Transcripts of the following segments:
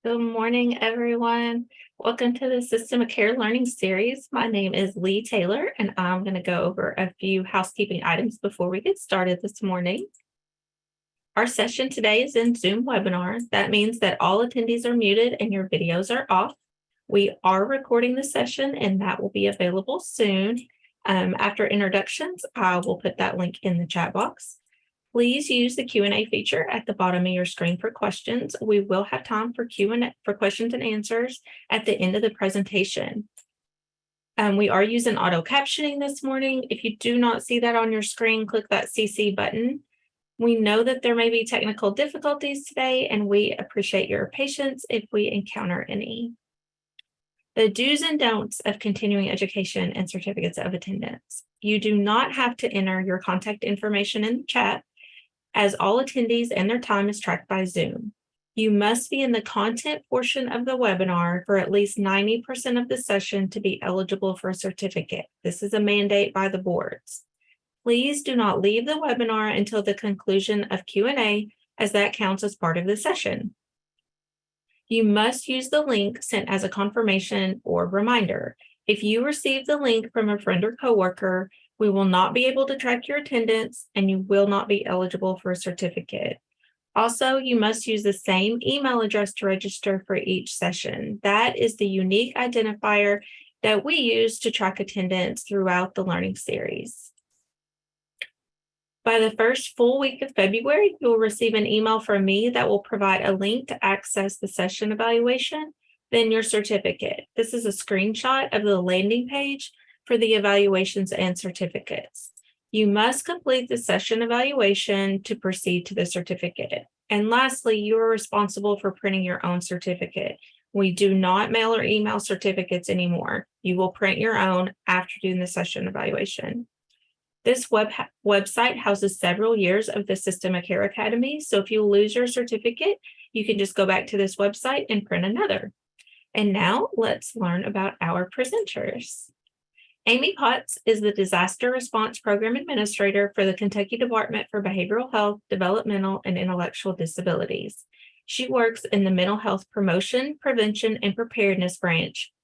Good morning, everyone. Welcome to the System of Care Learning Series. My name is Lee Taylor, and I'm going to go over a few housekeeping items before we get started this morning. Our session today is in Zoom webinar. That means that all attendees are muted and your videos are off. We are recording the session, and that will be available soon. After introductions, I will put that link in the chat box. Please use the Q&A feature at the bottom of your screen for questions. We will have time for questions and answers at the end of the presentation. We are using auto captioning this morning. If you do not see that on your screen, click that CC button. We know that there may be technical difficulties today, and we appreciate your patience if we encounter any. The do's and don'ts of continuing education and certificates of attendance. You do not have to enter your contact information in the chat, as all attendees and their time is tracked by Zoom. You must be in the content portion of the webinar for at least 90% of the session to be eligible for a certificate. This is a mandate by the boards. Please do not leave the webinar until the conclusion of Q&A, as that counts as part of the session. You must use the link sent as a confirmation or reminder. If you receive the link from a friend or coworker, we will not be able to track your attendance, and you will not be eligible for a certificate. Also, you must use the same email address to register for each session. That is the unique identifier that we use to track attendance throughout the learning series. By the first full week of February, you'll receive an email from me that will provide a link to access the session evaluation, then your certificate. This is a screenshot of the landing page for the evaluations and certificates. You must complete the session evaluation to proceed to the certificate. And lastly, you are responsible for printing your own certificate. We do not mail or email certificates anymore. You will print your own after doing the session evaluation. This website houses several years of the System of Care Academy. So if you lose your certificate, you can just go back to this website and print another. And now let's learn about our presenters. Amy Potts is the Disaster Response Program Administrator for the Kentucky Department for Behavioral Health, Developmental, and Intellectual Disabilities. She works in the Mental Health Promotion, Prevention, and Preparedness branch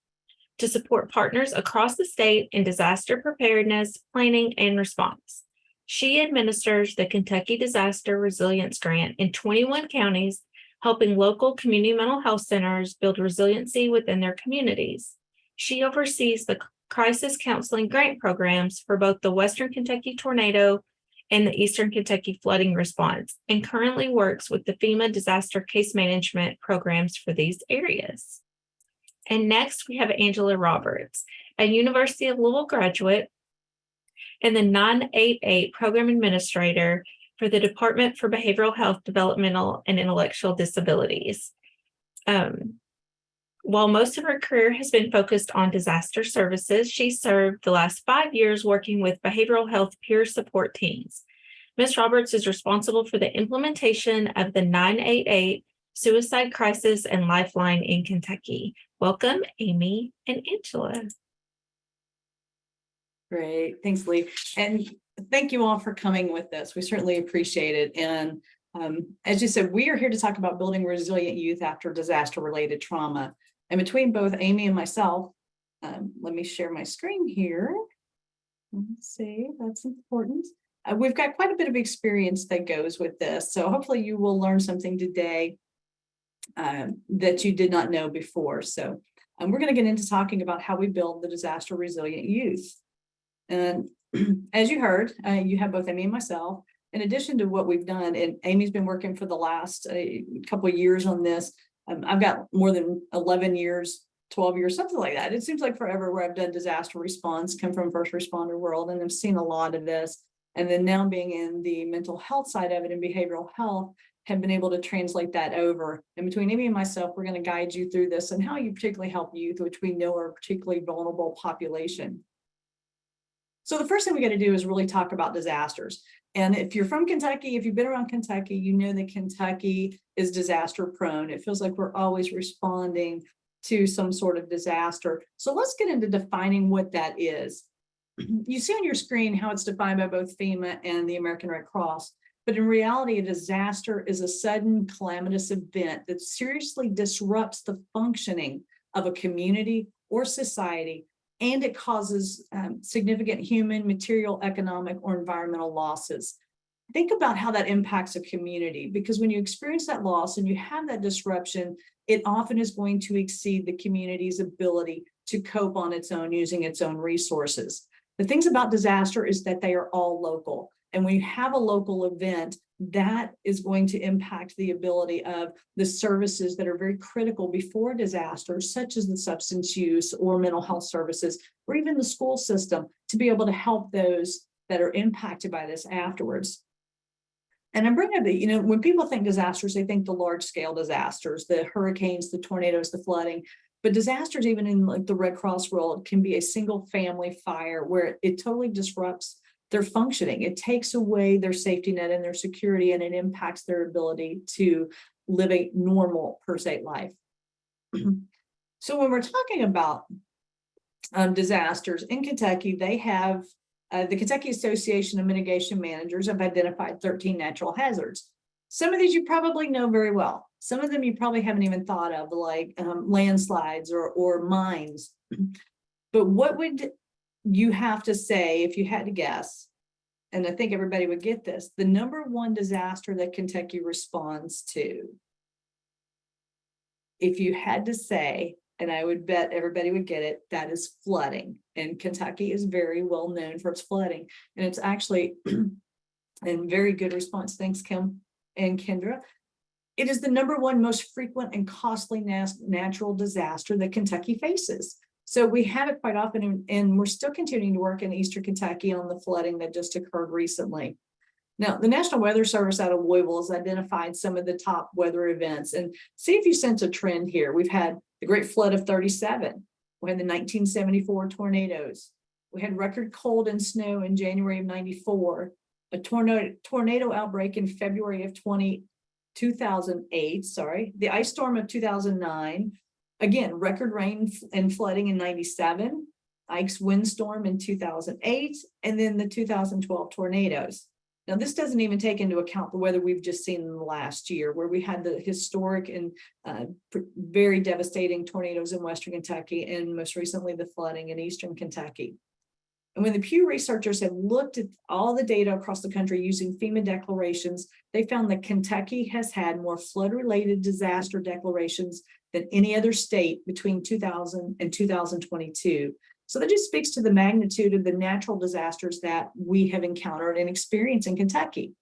to support partners across the state in disaster preparedness, planning, and response. She administers the Kentucky Disaster Resilience Grant in 21 counties, helping local community mental health centers build resiliency within their communities. She oversees the crisis counseling grant programs for both the Western Kentucky tornado and the Eastern Kentucky flooding response, and currently works with the FEMA disaster case management programs for these areas. And next, we have Angela Roberts, a University of Louisville graduate and the 988 Program Administrator for the Department for Behavioral Health, Developmental, and Intellectual Disabilities. While most of her career has been focused on disaster services, she served the last 5 years working with behavioral health peer support teams. Ms. Roberts is responsible for the implementation of the 988 Suicide Crisis and Lifeline in Kentucky. Welcome, Amy and Angela. Great, thanks, Lee. And thank you all for coming with us. We certainly appreciate it. And as you said, we are here to talk about building resilient youth after disaster-related trauma. And between both Amy and myself, let me share my screen here. Let's see, that's important. We've got quite a bit of experience that goes with this. So hopefully you will learn something today that you did not know before. So we're going to get into talking about how we build the disaster resilient youth. And as you heard, you have both Amy and myself. In addition to what we've done, and Amy's been working for the last couple of years on this. I've got more than 11 years, 12 years, something like that. It seems like forever where I've done disaster response, come from first responder world, and I've seen a lot of this. And then now being in the mental health side of it and behavioral health, have been able to translate that over. And between Amy and myself, we're going to guide you through this and how you particularly help youth, which we know are a particularly vulnerable population. So the first thing we got to do is really talk about disasters. And if you're from Kentucky, if you've been around Kentucky, you know that Kentucky is disaster prone. It feels like we're always responding to some sort of disaster. So let's get into defining what that is. You see on your screen how it's defined by both FEMA and the American Red Cross. But in reality, a disaster is a sudden calamitous event that seriously disrupts the functioning of a community or society, and it causes significant human, material, economic, or environmental losses. Think about how that impacts a community, because when you experience that loss and you have that disruption, it often is going to exceed the community's ability to cope on its own using its own resources. The things about disaster is that they are all local. And when you have a local event, that is going to impact the ability of the services that are very critical before disasters, such as the substance use or mental health services, or even the school system, to be able to help those that are impacted by this afterwards. And I'm bringing up that, when people think disasters, they think the large scale disasters, the hurricanes, the tornadoes, the flooding. But disasters, even in like the Red Cross world, can be a single family fire where it totally disrupts their functioning. It takes away their safety net and their security, and it impacts their ability to live a normal per se life. So when we're talking about disasters in Kentucky, they have the Kentucky Association of Mitigation Managers have identified 13 natural hazards. Some of these you probably know very well. Some of them you probably haven't even thought of, like landslides or mines. But what would you have to say if you had to guess? And I think everybody would get this. The number one disaster that Kentucky responds to, if you had to say, and I would bet everybody would get it, that is flooding. And Kentucky is very well known for its flooding. And it's actually, and very good response, thanks Kim and Kendra. It is the number one most frequent and costly natural disaster that Kentucky faces. So we have it quite often, and we're still continuing to work in Eastern Kentucky on the flooding that just occurred recently. Now, the National Weather Service out of Louisville has identified some of the top weather events, and see if you sense a trend here. We've had the Great Flood of 37. We had the 1974 tornadoes. We had record cold and snow in January of 94, a tornado outbreak in February of 2008, the ice storm of 2009, again, record rain and flooding in 97, Ike's windstorm in 2008, and then the 2012 tornadoes. Now, this doesn't even take into account the weather we've just seen in the last year, where we had the historic and very devastating tornadoes in Western Kentucky, and most recently the flooding in Eastern Kentucky. And when the Pew researchers have looked at all the data across the country using FEMA declarations, they found that Kentucky has had more flood-related disaster declarations than any other state between 2000 and 2022. So that just speaks to the magnitude of the natural disasters that we have encountered and experienced in Kentucky.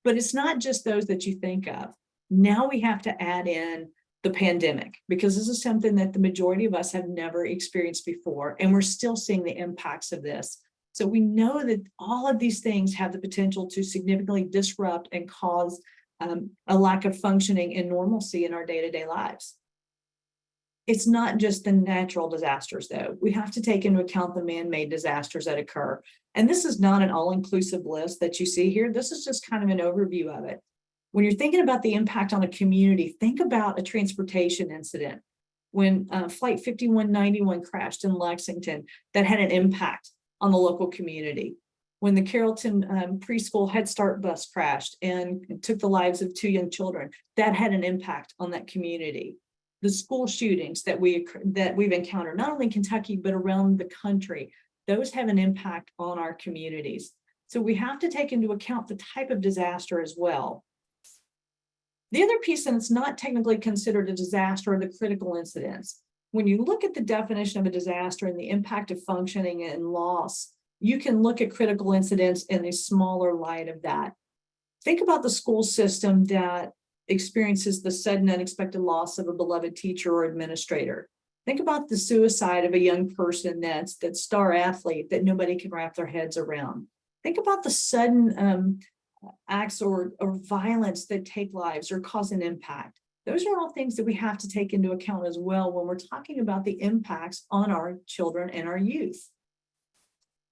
But it's not just those that you think of. Now we have to add in the pandemic, because this is something that the majority of us have never experienced before, and we're still seeing the impacts of this. So we know that all of these things have the potential to significantly disrupt and cause a lack of functioning and normalcy in our day-to-day lives. It's not just the natural disasters, though. We have to take into account the man-made disasters that occur. And this is not an all-inclusive list that you see here. This is just kind of an overview of it. When you're thinking about the impact on a community, think about a transportation incident. When Flight 5191 crashed in Lexington, that had an impact on the local community. When the Carrollton preschool Head Start bus crashed and took the lives of 2 young children, that had an impact on that community. The school shootings that we've encountered, not only in Kentucky, but around the country, those have an impact on our communities. So we have to take into account the type of disaster as well. The other piece, and it's not technically considered a disaster, are the critical incidents. When you look at the definition of a disaster and the impact of functioning and loss, you can look at critical incidents in a smaller light of that. Think about the school system that experiences the sudden unexpected loss of a beloved teacher or administrator. Think about the suicide of a young person that's star athlete that nobody can wrap their heads around. Think about the sudden acts or violence that take lives or cause an impact. Those are all things that we have to take into account as well when we're talking about the impacts on our children and our youth.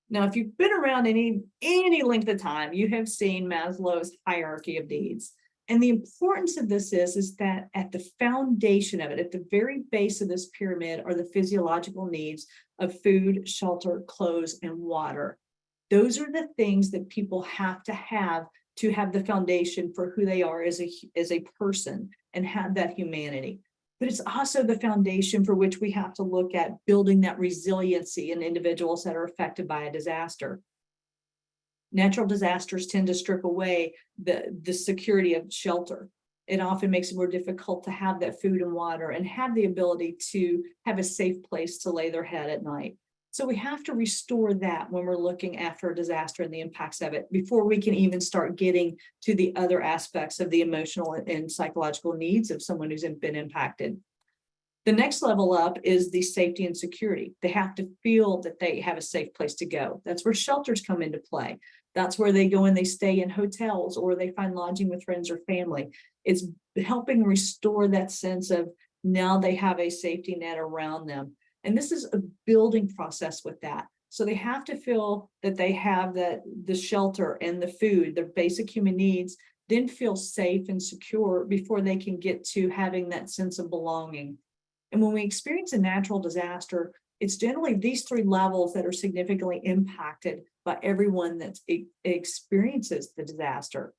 Now, if you've been around any length of time, you have seen Maslow's hierarchy of needs. And the importance of this is that at the foundation of it, at the very base of this pyramid, are the physiological needs of food, shelter, clothes, and water. Those are the things that people have to have the foundation for who they are as a person and have that humanity. But it's also the foundation for which we have to look at building that resiliency in individuals that are affected by a disaster. Natural disasters tend to strip away the security of shelter. It often makes it more difficult to have that food and water and have the ability to have a safe place to lay their head at night. So we have to restore that when we're looking after a disaster and the impacts of it before we can even start getting to the other aspects of the emotional and psychological needs of someone who's been impacted. The next level up is the safety and security. They have to feel that they have a safe place to go. That's where shelters come into play. That's where they go and they stay in hotels or they find lodging with friends or family. It's helping restore that sense of now they have a safety net around them. And this is a building process with that. So they have to feel that they have the shelter and the food, their basic human needs, then feel safe and secure before they can get to having that sense of belonging. And when we experience a natural disaster, it's generally these three levels that are significantly impacted by everyone that experiences the disaster.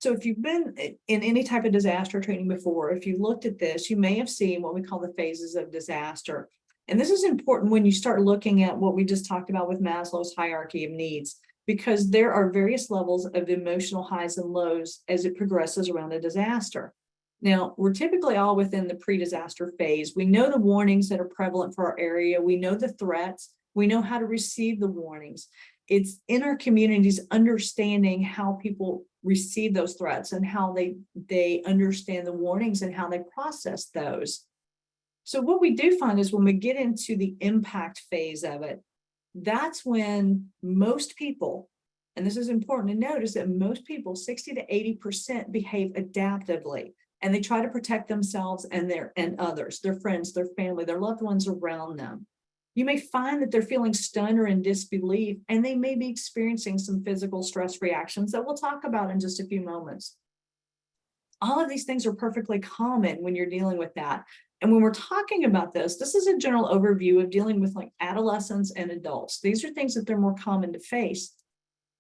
So if you've been in any type of disaster training before, if you looked at this, you may have seen what we call the phases of disaster. And this is important when you start looking at what we just talked about with Maslow's hierarchy of needs, because there are various levels of emotional highs and lows as it progresses around a disaster. Now, we're typically all within the pre-disaster phase. We know the warnings that are prevalent for our area. We know the threats. We know how to receive the warnings. It's in our communities understanding how people receive those threats and how they understand the warnings and how they process those. So what we do find is when we get into the impact phase of it, that's when most people, and this is important to note, is that most people, 60 to 80%, behave adaptively. And they try to protect themselves and others, their friends, their family, their loved ones around them. You may find that they're feeling stunned or in disbelief, and they may be experiencing some physical stress reactions that we'll talk about in just a few moments. All of these things are perfectly common when you're dealing with that. And when we're talking about this is a general overview of dealing with like adolescents and adults. These are things that they're more common to face.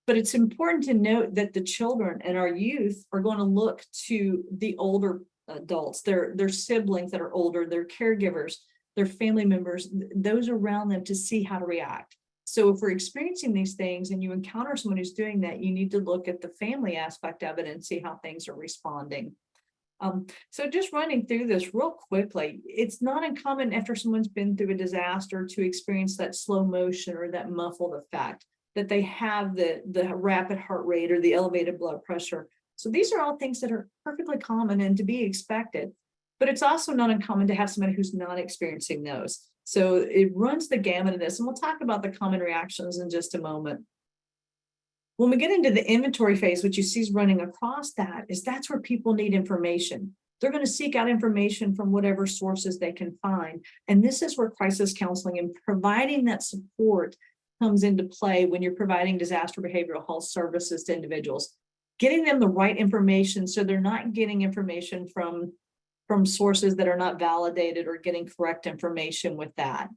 But it's important to note that the children and our youth are going to look to the older adults, their siblings that are older, their caregivers, their family members, those around them to see how to react. So if we're experiencing these things and you encounter someone who's doing that, you need to look at the family aspect of it and see how things are responding. So just running through this real quickly, it's not uncommon after someone's been through a disaster to experience that slow motion or that muffled effect, that they have the rapid heart rate or the elevated blood pressure. So these are all things that are perfectly common and to be expected, but it's also not uncommon to have somebody who's not experiencing those. So it runs the gamut of this, and we'll talk about the common reactions in just a moment. When we get into the inventory phase, what you see is running across that's where people need information. They're going to seek out information from whatever sources they can find. And this is where crisis counseling and providing that support comes into play when you're providing disaster behavioral health services to individuals, getting them the right information so they're not getting information from sources that are not validated or getting correct information with that.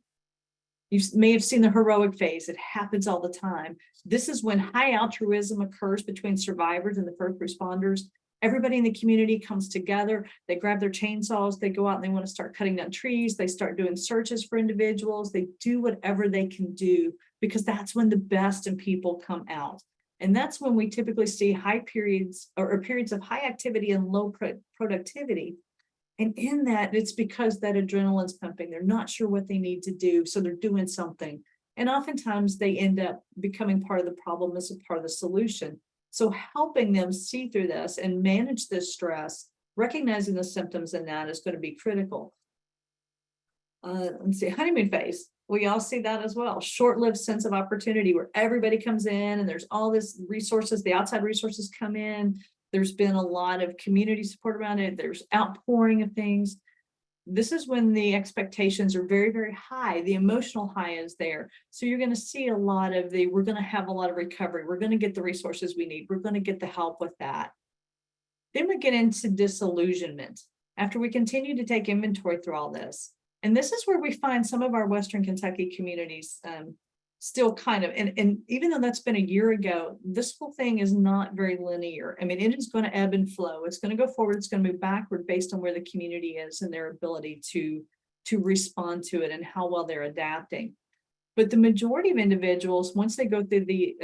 You may have seen the heroic phase. It happens all the time. This is when high altruism occurs between survivors and the first responders. Everybody in the community comes together. They grab their chainsaws. They go out and they want to start cutting down trees. They start doing searches for individuals. They do whatever they can do because that's when the best in people come out. And that's when we typically see high periods or periods of high activity and low productivity. And in that, it's because that adrenaline's pumping. They're not sure what they need to do, so they're doing something. And oftentimes they end up becoming part of the problem as a part of the solution. So helping them see through this and manage this stress, recognizing the symptoms in that is going to be critical. Let's see, honeymoon phase. We all see that as well. Short-lived sense of opportunity where everybody comes in and there's all this resources, the outside resources come in. There's been a lot of community support around it. There's outpouring of things. This is when the expectations are very, very high. The emotional high is there. So you're going to see a lot of we're going to have a lot of recovery. We're going to get the resources we need. We're going to get the help with that. Then we get into disillusionment after we continue to take inventory through all this. And this is where we find some of our Western Kentucky communities still kind of, and even though that's been a year ago, this whole thing is not very linear. I mean, it is going to ebb and flow. It's going to go forward. It's going to move backward based on where the community is and their ability to respond to it and how well they're adapting. But the majority of individuals, once they go through the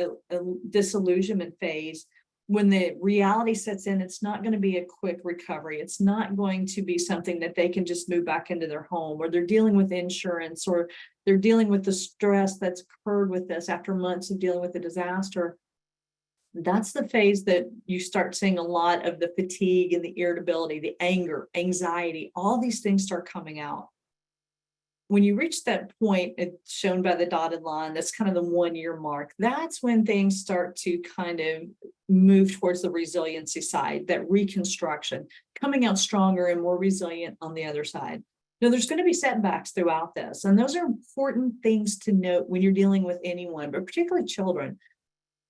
disillusionment phase, when the reality sets in, it's not going to be a quick recovery. It's not going to be something that they can just move back into their home, or they're dealing with insurance, or they're dealing with the stress that's occurred with this after months of dealing with the disaster. That's the phase that you start seeing a lot of the fatigue and the irritability, the anger, anxiety, all these things start coming out. When you reach that point, it's shown by the dotted line, that's kind of the 1 year mark. That's when things start to kind of move towards the resiliency side, that reconstruction, coming out stronger and more resilient on the other side. Now, there's going to be setbacks throughout this, and those are important things to note when you're dealing with anyone, but particularly children.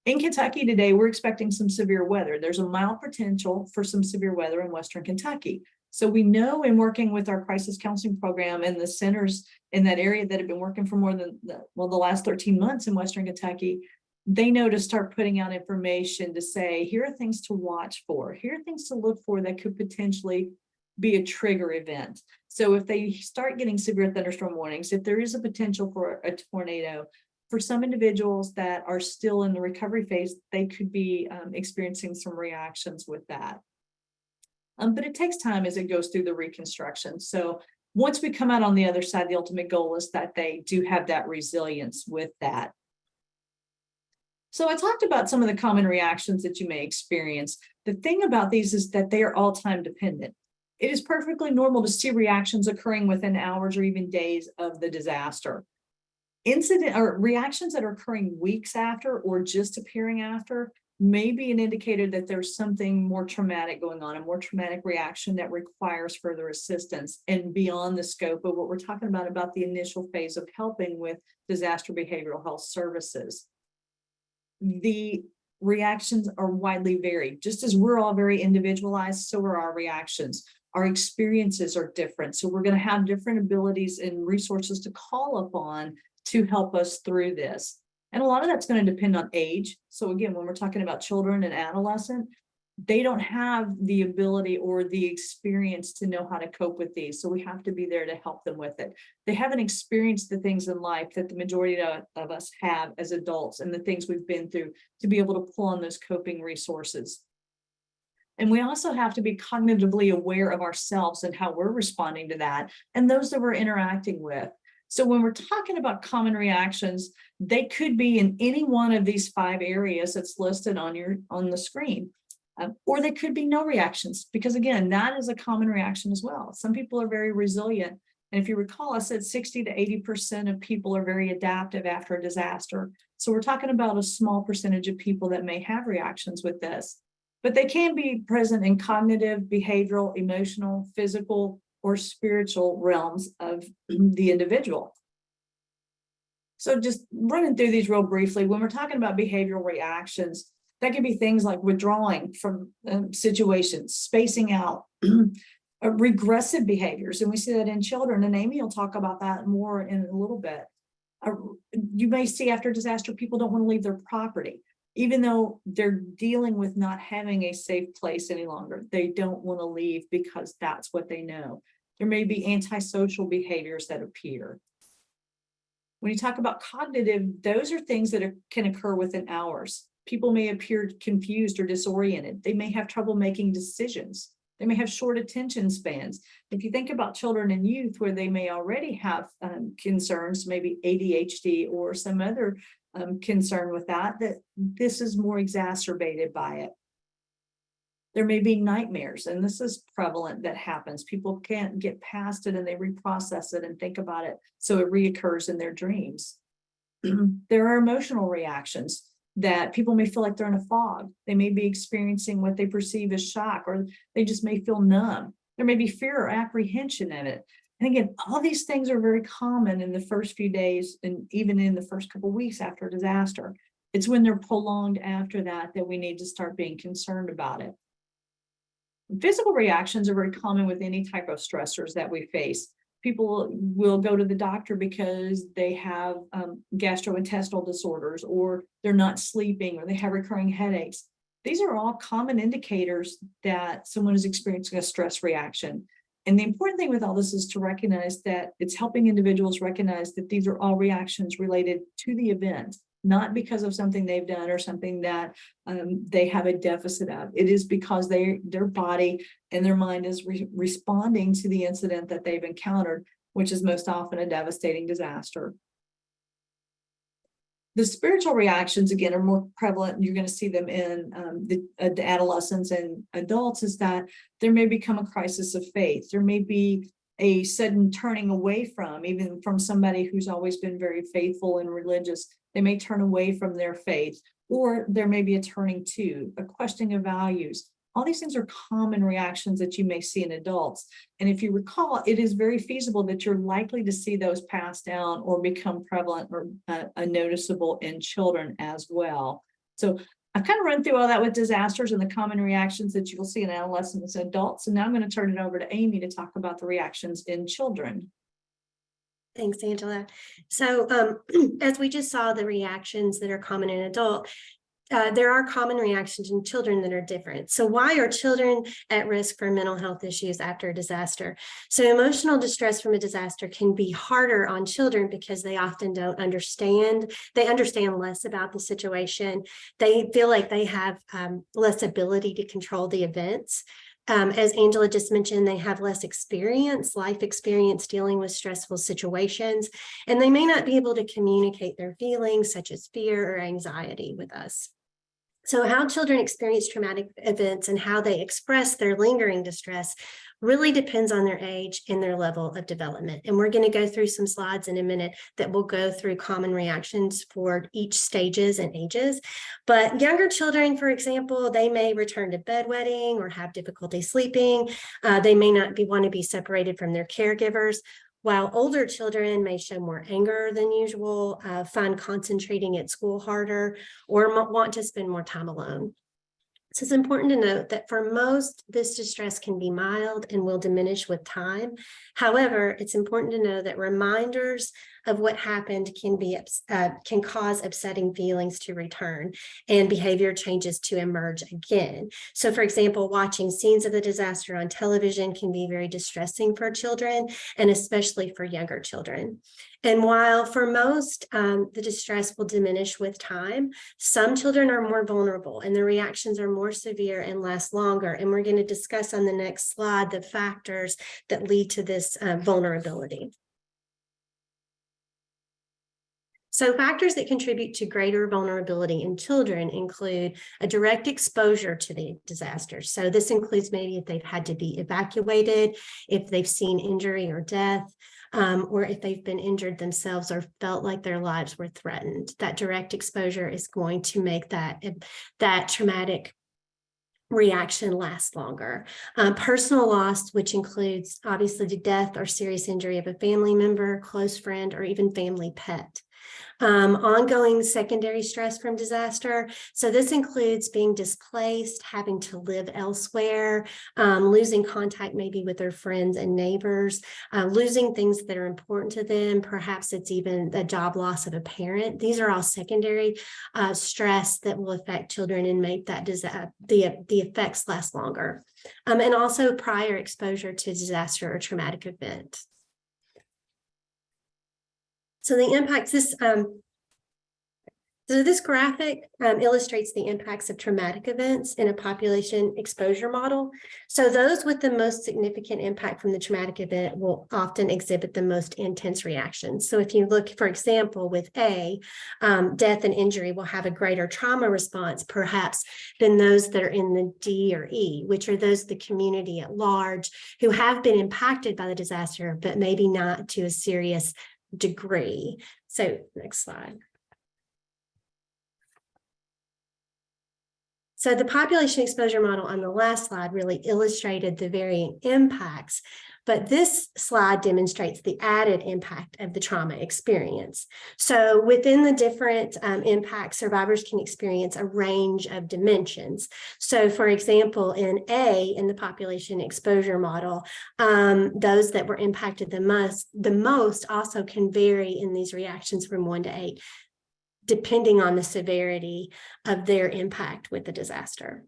In Kentucky today, we're expecting some severe weather. There's a mild potential for some severe weather in Western Kentucky. So we know, in working with our crisis counseling program and the centers in that area that have been working for more than the last 13 months in Western Kentucky, they know to start putting out information to say, here are things to watch for, here are things to look for that could potentially be a trigger event. So if they start getting severe thunderstorm warnings, if there is a potential for a tornado, for some individuals that are still in the recovery phase, they could be experiencing some reactions with that. But it takes time as it goes through the reconstruction. So once we come out on the other side, the ultimate goal is that they do have that resilience with that. So I talked about some of the common reactions that you may experience. The thing about these is that they are all time dependent. It is perfectly normal to see reactions occurring within hours or even days of the disaster. Incident or reactions that are occurring weeks after or just appearing after may be an indicator that there's something more traumatic going on, a more traumatic reaction that requires further assistance and beyond the scope of what we're talking about the initial phase of helping with disaster behavioral health services. The reactions are widely varied. Just as we're all very individualized, so are our reactions. Our experiences are different. So we're going to have different abilities and resources to call upon to help us through this. And a lot of that's going to depend on age. So again, when we're talking about children and adolescent, they don't have the ability or the experience to know how to cope with these. So we have to be there to help them with it. They haven't experienced the things in life that the majority of us have as adults and the things we've been through to be able to pull on those coping resources. And we also have to be cognitively aware of ourselves and how we're responding to that and those that we're interacting with. So when we're talking about common reactions, they could be in any one of these 5 areas that's listed on the screen. Or they could be no reactions, because again, that is a common reaction as well. Some people are very resilient. And if you recall, I said 60 to 80% of people are very adaptive after a disaster. So we're talking about a small percentage of people that may have reactions with this, but they can be present in cognitive, behavioral, emotional, physical, or spiritual realms of the individual. So just running through these real briefly, when we're talking about behavioral reactions, that could be things like withdrawing from situations, spacing out, regressive behaviors. And we see that in children, and Amy will talk about that more in a little bit. You may see after disaster, people don't want to leave their property, even though they're dealing with not having a safe place any longer. They don't want to leave because that's what they know. There may be antisocial behaviors that appear. When you talk about cognitive, those are things that can occur within hours. People may appear confused or disoriented. They may have trouble making decisions. They may have short attention spans. If you think about children and youth where they may already have concerns, maybe ADHD or some other concern with that this is more exacerbated by it. There may be nightmares, and this is prevalent that happens. People can't get past it and they reprocess it and think about it, so it reoccurs in their dreams. There are emotional reactions that people may feel like they're in a fog. They may be experiencing what they perceive as shock, or they just may feel numb. There may be fear or apprehension in it. And again, all these things are very common in the first few days and even in the first couple of weeks after a disaster. It's when they're prolonged after that that we need to start being concerned about it. Physical reactions are very common with any type of stressors that we face. People will go to the doctor because they have gastrointestinal disorders, or they're not sleeping, or they have recurring headaches. These are all common indicators that someone is experiencing a stress reaction. And the important thing with all this is to recognize that it's helping individuals recognize that these are all reactions related to the event, not because of something they've done or something that they have a deficit of. It is because their body and their mind is responding to the incident that they've encountered, which is most often a devastating disaster. The spiritual reactions, again, are more prevalent. You're going to see them in the adolescents and adults, is that there may become a crisis of faith. There may be a sudden turning away from, even from somebody who's always been very faithful and religious. They may turn away from their faith, or there may be a turning to, a questioning of values. All these things are common reactions that you may see in adults. And if you recall, it is very feasible that you're likely to see those pass down or become prevalent or noticeable in children as well. So I've kind of run through all that with disasters and the common reactions that you'll see in adolescents and adults. And now I'm going to turn it over to Amy to talk about the reactions in children. Thanks, Angela. So as we just saw the reactions that are common in adult, there are common reactions in children that are different. So why are children at risk for mental health issues after a disaster? So emotional distress from a disaster can be harder on children because they often don't understand. They understand less about the situation. They feel like they have less ability to control the events. As Angela just mentioned, they have less life experience dealing with stressful situations, and they may not be able to communicate their feelings such as fear or anxiety with us. So how children experience traumatic events and how they express their lingering distress really depends on their age and their level of development. And we're going to go through some slides in a minute that will go through common reactions for each stages and ages. But younger children, for example, they may return to bedwetting or have difficulty sleeping. They may not want to be separated from their caregivers, while older children may show more anger than usual, find concentrating at school harder, or want to spend more time alone. So it's important to note that for most, this distress can be mild and will diminish with time. However, it's important to know that reminders of what happened can cause upsetting feelings to return and behavior changes to emerge again. So, for example, watching scenes of the disaster on television can be very distressing for children, and especially for younger children. And while for most, the distress will diminish with time, some children are more vulnerable and the reactions are more severe and last longer. And we're going to discuss on the next slide the factors that lead to this vulnerability. So factors that contribute to greater vulnerability in children include a direct exposure to the disaster. So this includes maybe if they've had to be evacuated, if they've seen injury or death, or if they've been injured themselves or felt like their lives were threatened. That direct exposure is going to make that traumatic reaction last longer. Personal loss, which includes obviously the death or serious injury of a family member, close friend, or even family pet. Ongoing secondary stress from disaster. So this includes being displaced, having to live elsewhere, losing contact maybe with their friends and neighbors, losing things that are important to them. Perhaps it's even the job loss of a parent. These are all secondary stress that will affect children and make that the effects last longer. And also prior exposure to disaster or traumatic event. So the impacts, this graphic illustrates the impacts of traumatic events in a population exposure model. So those with the most significant impact from the traumatic event will often exhibit the most intense reactions. So if you look, for example, with A, death and injury will have a greater trauma response, perhaps, than those that are in the D or E, which are those the community at large who have been impacted by the disaster, but maybe not to a serious degree. So next slide. So the population exposure model on the last slide really illustrated the varying impacts but this slide demonstrates the added impact of the trauma experience. So within the different impacts, survivors can experience a range of dimensions. So for example, in the population exposure model, those that were impacted the most also can vary in these reactions from 1 to 8, depending on the severity of their impact with the disaster.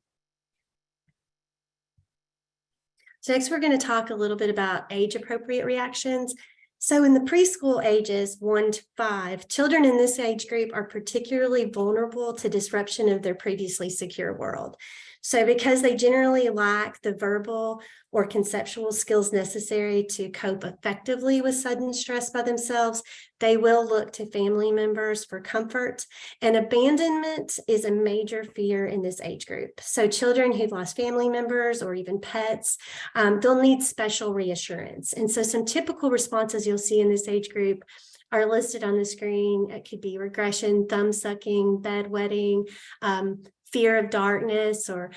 So next, we're going to talk a little bit about age-appropriate reactions. So in the preschool ages 1 to 5, children in this age group are particularly vulnerable to disruption of their previously secure world. So because they generally lack the verbal or conceptual skills necessary to cope effectively with sudden stress by themselves, they will look to family members for comfort. And abandonment is a major fear in this age group. So children who've lost family members or even pets, they'll need special reassurance. And so some typical responses you'll see in this age group are listed on the screen. It could be regression, thumb sucking, bedwetting, fear of darkness, or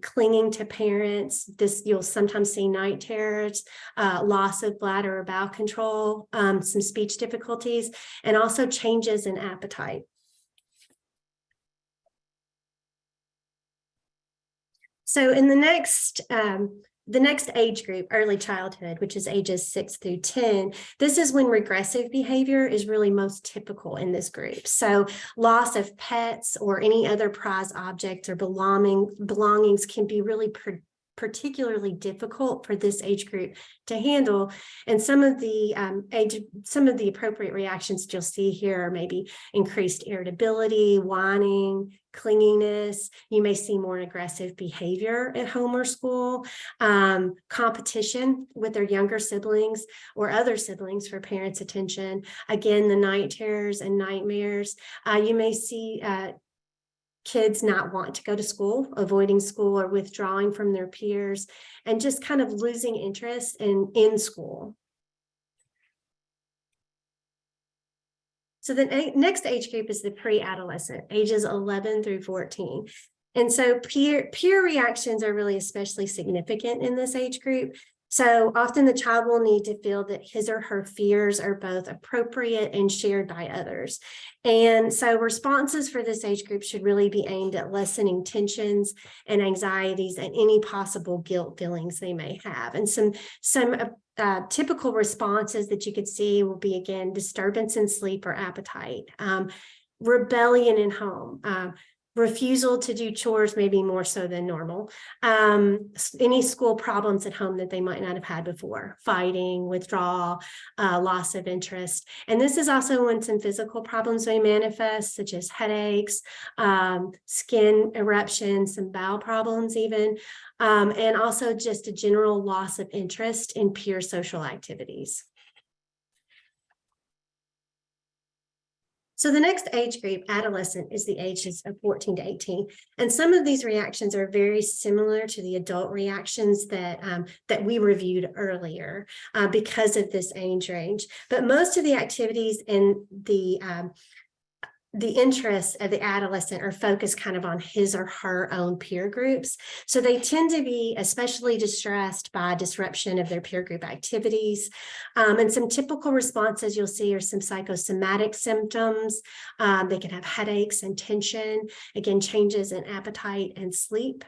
clinging to parents. You'll sometimes see night terrors, loss of bladder or bowel control, some speech difficulties, and also changes in appetite. So in the next age group, early childhood, which is ages 6 through 10, this is when regressive behavior is really most typical in this group. So loss of pets or any other prized object or belongings can be really particularly difficult for this age group to handle. And some of the appropriate reactions you'll see here are maybe increased irritability, whining, clinginess. You may see more aggressive behavior at home or school, competition with their younger siblings or other siblings for parents' attention. Again, the night terrors and nightmares. You may see kids not want to go to school, avoiding school or withdrawing from their peers, and just kind of losing interest in school. So the next age group is the pre-adolescent, ages 11 through 14. And so peer reactions are really especially significant in this age group. So often the child will need to feel that his or her fears are both appropriate and shared by others. And so responses for this age group should really be aimed at lessening tensions and anxieties and any possible guilt feelings they may have. And some typical responses that you could see will be, again, disturbance in sleep or appetite, rebellion in home, refusal to do chores, maybe more so than normal, any school problems at home that they might not have had before, fighting, withdrawal, loss of interest. And this is also when some physical problems may manifest, such as headaches, skin eruptions, some bowel problems even, and also just a general loss of interest in peer social activities. So the next age group, adolescent, is the ages of 14 to 18. And some of these reactions are very similar to the adult reactions that we reviewed earlier because of this age range. But most of the activities in the interests of the adolescent are focused kind of on his or her own peer groups. So they tend to be especially distressed by disruption of their peer group activities. And some typical responses you'll see are some psychosomatic symptoms. They can have headaches and tension, again, changes in appetite and sleep,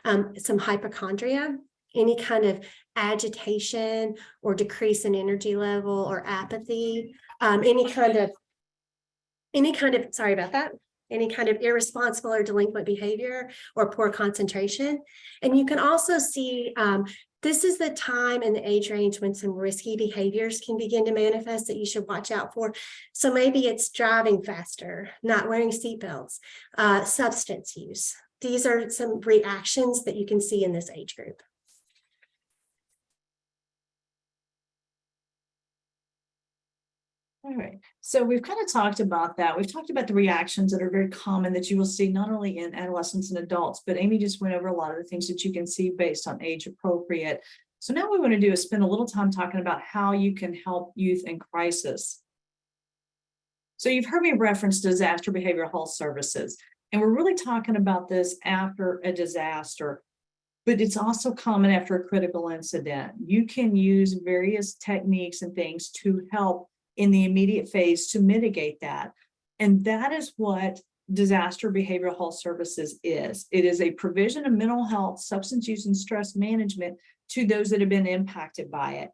some hypochondria, any kind of agitation or decrease in energy level or apathy, any kind of irresponsible or delinquent behavior or poor concentration. And you can also see this is the time and the age range when some risky behaviors can begin to manifest that you should watch out for. So maybe it's driving faster, not wearing seatbelts, substance use. These are some reactions that you can see in this age group. All right, so we've kind of talked about that. We've talked about the reactions that are very common that you will see not only in adolescents and adults, but Amy just went over a lot of the things that you can see based on age appropriate. So now what we want to do is spend a little time talking about how you can help youth in crisis. So you've heard me reference disaster behavioral health services, and we're really talking about this after a disaster. but it's also common after a critical incident. You can use various techniques and things to help in the immediate phase to mitigate that. And that is what disaster behavioral health services is. It is a provision of mental health, substance use, and stress management to those that have been impacted by it.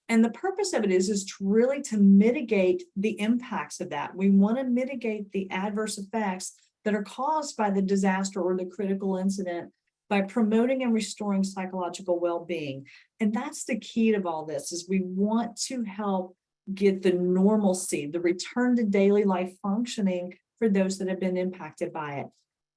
And the purpose of it is really to mitigate the impacts of that. We want to mitigate the adverse effects that are caused by the disaster or the critical incident by promoting and restoring psychological well-being. And that's the key to all this, is we want to help get the normalcy, the return to daily life functioning for those that have been impacted by it.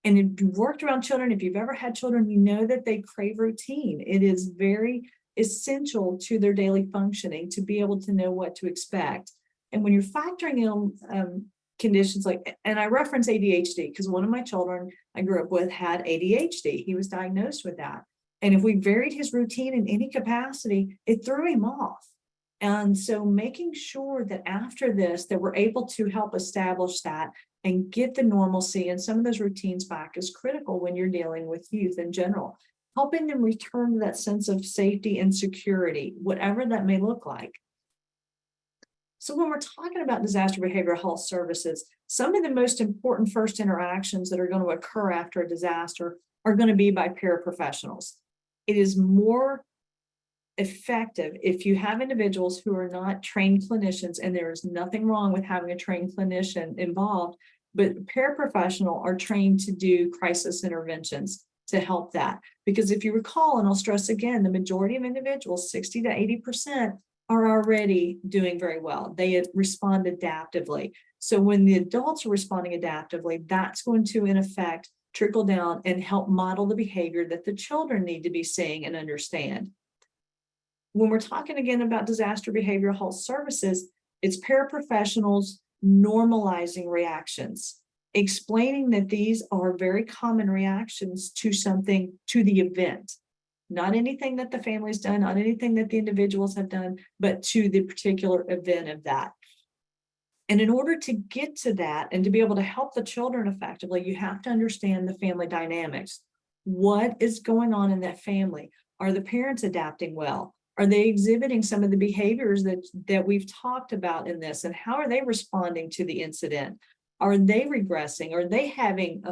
And if you've worked around children, if you've ever had children, you know that they crave routine. It is very essential to their daily functioning to be able to know what to expect. And when you're factoring in conditions like, and I reference ADHD because one of my children I grew up with had ADHD. He was diagnosed with that. And if we varied his routine in any capacity, it threw him off. And so making sure that after this, that we're able to help establish that and get the normalcy and some of those routines back is critical when you're dealing with youth in general. Helping them return to that sense of safety and security, whatever that may look like. So when we're talking about disaster behavioral health services, some of the most important first interactions that are going to occur after a disaster are going to be by paraprofessionals. It is more effective if you have individuals who are not trained clinicians, and there is nothing wrong with having a trained clinician involved, but paraprofessional are trained to do crisis interventions to help that. Because if you recall, and I'll stress again, the majority of individuals, 60 to 80%, are already doing very well. They respond adaptively. So when the adults are responding adaptively, that's going to, in effect, trickle down and help model the behavior that the children need to be seeing and understand. When we're talking again about disaster behavioral health services, it's paraprofessionals normalizing reactions, explaining that these are very common reactions to something, to the event, not anything that the family's done, not anything that the individuals have done, but to the particular event of that. And in order to get to that and to be able to help the children effectively, you have to understand the family dynamics. What is going on in that family? Are the parents adapting well? Are they exhibiting some of the behaviors that we've talked about in this? And how are they responding to the incident? Are they regressing? Are they having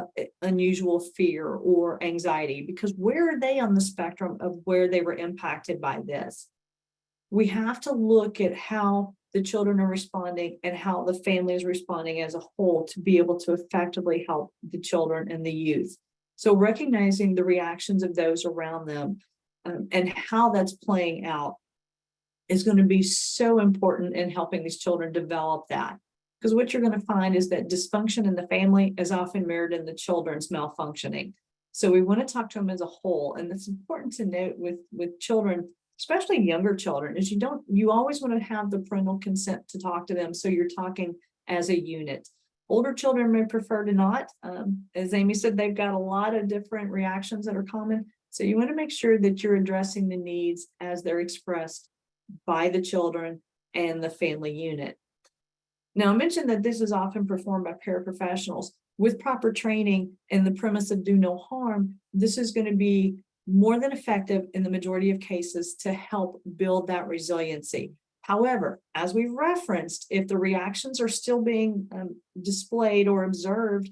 unusual fear or anxiety? Because where are they on the spectrum of where they were impacted by this? We have to look at how the children are responding and how the family is responding as a whole to be able to effectively help the children and the youth. So recognizing the reactions of those around them and how that's playing out is going to be so important in helping these children develop that. Because what you're going to find is that dysfunction in the family is often mirrored in the children's malfunctioning. So we want to talk to them as a whole. And it's important to note with children, especially younger children, is you always want to have the parental consent to talk to them. So you're talking as a unit. Older children may prefer to not. As Amy said, they've got a lot of different reactions that are common. So you want to make sure that you're addressing the needs as they're expressed by the children and the family unit. Now, I mentioned that this is often performed by paraprofessionals. With proper training and the premise of do no harm, this is going to be more than effective in the majority of cases to help build that resiliency. However, as we've referenced, if the reactions are still being displayed or observed,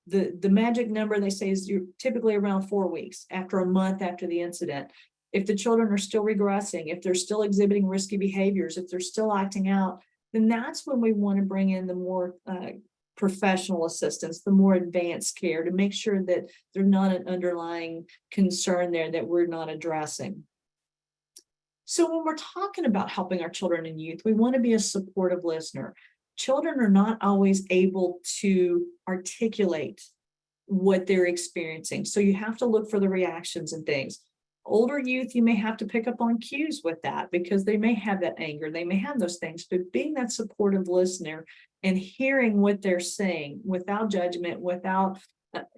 the magic number they say is typically around 4 weeks, after a month after the incident. If the children are still regressing, if they're still exhibiting risky behaviors, if they're still acting out, then that's when we want to bring in the more professional assistance, the more advanced care to make sure that there's not an underlying concern there that we're not addressing. So when we're talking about helping our children and youth, we want to be a supportive listener. Children are not always able to articulate what they're experiencing. So you have to look for the reactions and things. Older youth, you may have to pick up on cues with that because they may have that anger, they may have those things, but being that supportive listener and hearing what they're saying without judgment, without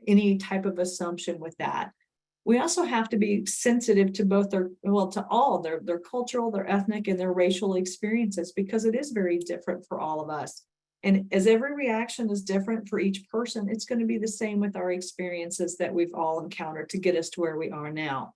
any type of assumption with that. We also have to be sensitive to both their cultural, their ethnic, and their racial experiences, because it is very different for all of us. And as every reaction is different for each person, it's going to be the same with our experiences that we've all encountered to get us to where we are now.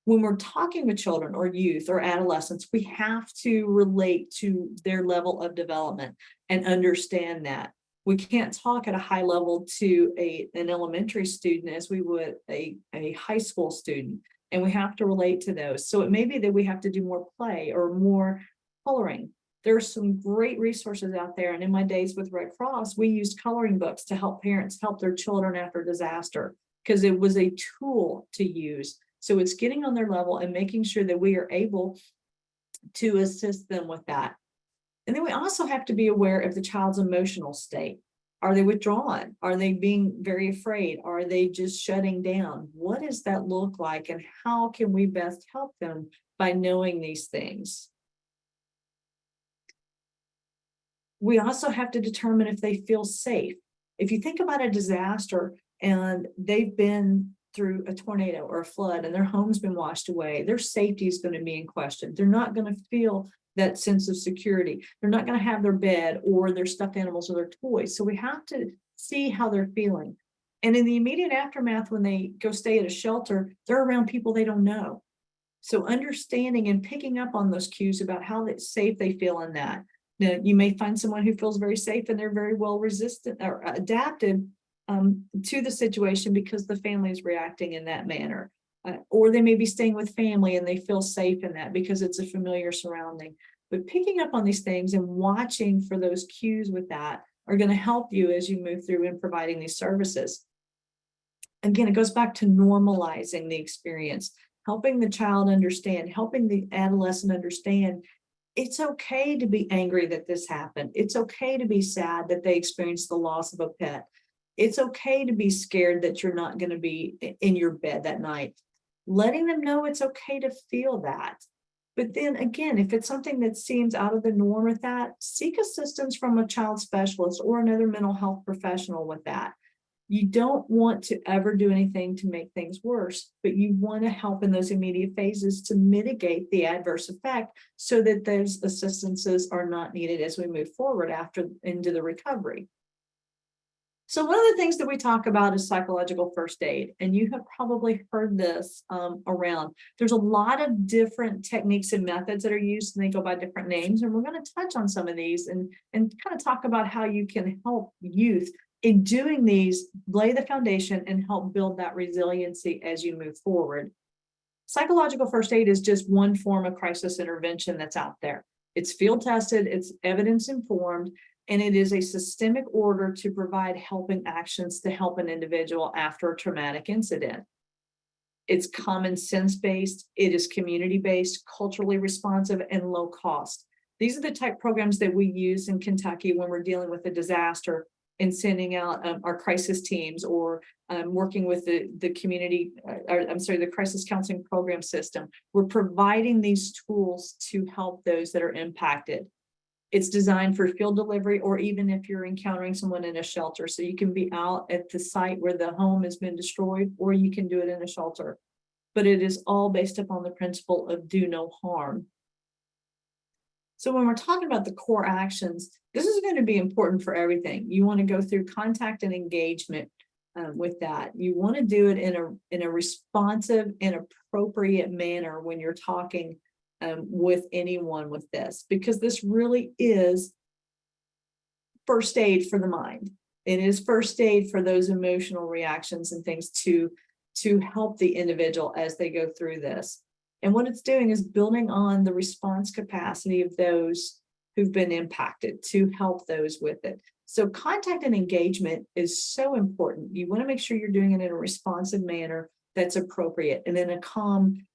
When we're talking with children or youth or adolescents, we have to relate to their level of development and understand that. We can't talk at a high level to an elementary student as we would a high school student, and we have to relate to those. So it may be that we have to do more play or more coloring. There are some great resources out there. And in my days with Red Cross, we used coloring books to help parents help their children after disaster because it was a tool to use. So it's getting on their level and making sure that we are able to assist them with that. And then we also have to be aware of the child's emotional state. Are they withdrawn? Are they being very afraid? Are they just shutting down? What does that look like? And how can we best help them by knowing these things? We also have to determine if they feel safe. If you think about a disaster and they've been through a tornado or a flood and their home's been washed away, their safety is going to be in question. They're not going to feel that sense of security. They're not going to have their bed or their stuffed animals or their toys. So we have to see how they're feeling. And in the immediate aftermath, when they go stay at a shelter, they're around people they don't know. So understanding and picking up on those cues about how safe they feel in that. Now, you may find someone who feels very safe and they're very well resistant or adapted to the situation because the family is reacting in that manner. Or they may be staying with family and they feel safe in that because it's a familiar surrounding. But picking up on these things and watching for those cues with that are going to help you as you move through in providing these services. Again, it goes back to normalizing the experience, helping the child understand, helping the adolescent understand it's okay to be angry that this happened. It's okay to be sad that they experienced the loss of a pet. It's okay to be scared that you're not going to be in your bed that night. Letting them know it's okay to feel that. But then again, if it's something that seems out of the norm with that, seek assistance from a child specialist or another mental health professional with that. You don't want to ever do anything to make things worse, but you want to help in those immediate phases to mitigate the adverse effect so that those assistances are not needed as we move forward after into the recovery. So one of the things that we talk about is psychological first aid, and you have probably heard this around. There's a lot of different techniques and methods that are used, and they go by different names, and we're going to touch on some of these and kind of talk about how you can help youth in doing these, lay the foundation and help build that resiliency as you move forward. Psychological first aid is just one form of crisis intervention that's out there. It's field tested, it's evidence informed, and it is a systemic order to provide helping actions to help an individual after a traumatic incident. It's common sense based, it is community based, culturally responsive, and low cost. These are the type programs that we use in Kentucky when we're dealing with a disaster and sending out our crisis teams or working with the community, the crisis counseling program system. We're providing these tools to help those that are impacted. It's designed for field delivery, or even if you're encountering someone in a shelter. So you can be out at the site where the home has been destroyed, or you can do it in a shelter. But it is all based upon the principle of do no harm. So when we're talking about the core actions, this is going to be important for everything. You want to go through contact and engagement with that. You want to do it in a responsive and appropriate manner when you're talking with anyone with this, because this really is first aid for the mind. It is first aid for those emotional reactions and things to help the individual as they go through this. And what it's doing is building on the response capacity of those who've been impacted to help those with it. So contact and engagement is so important. You want to make sure you're doing it in a responsive manner that's appropriate and in a calm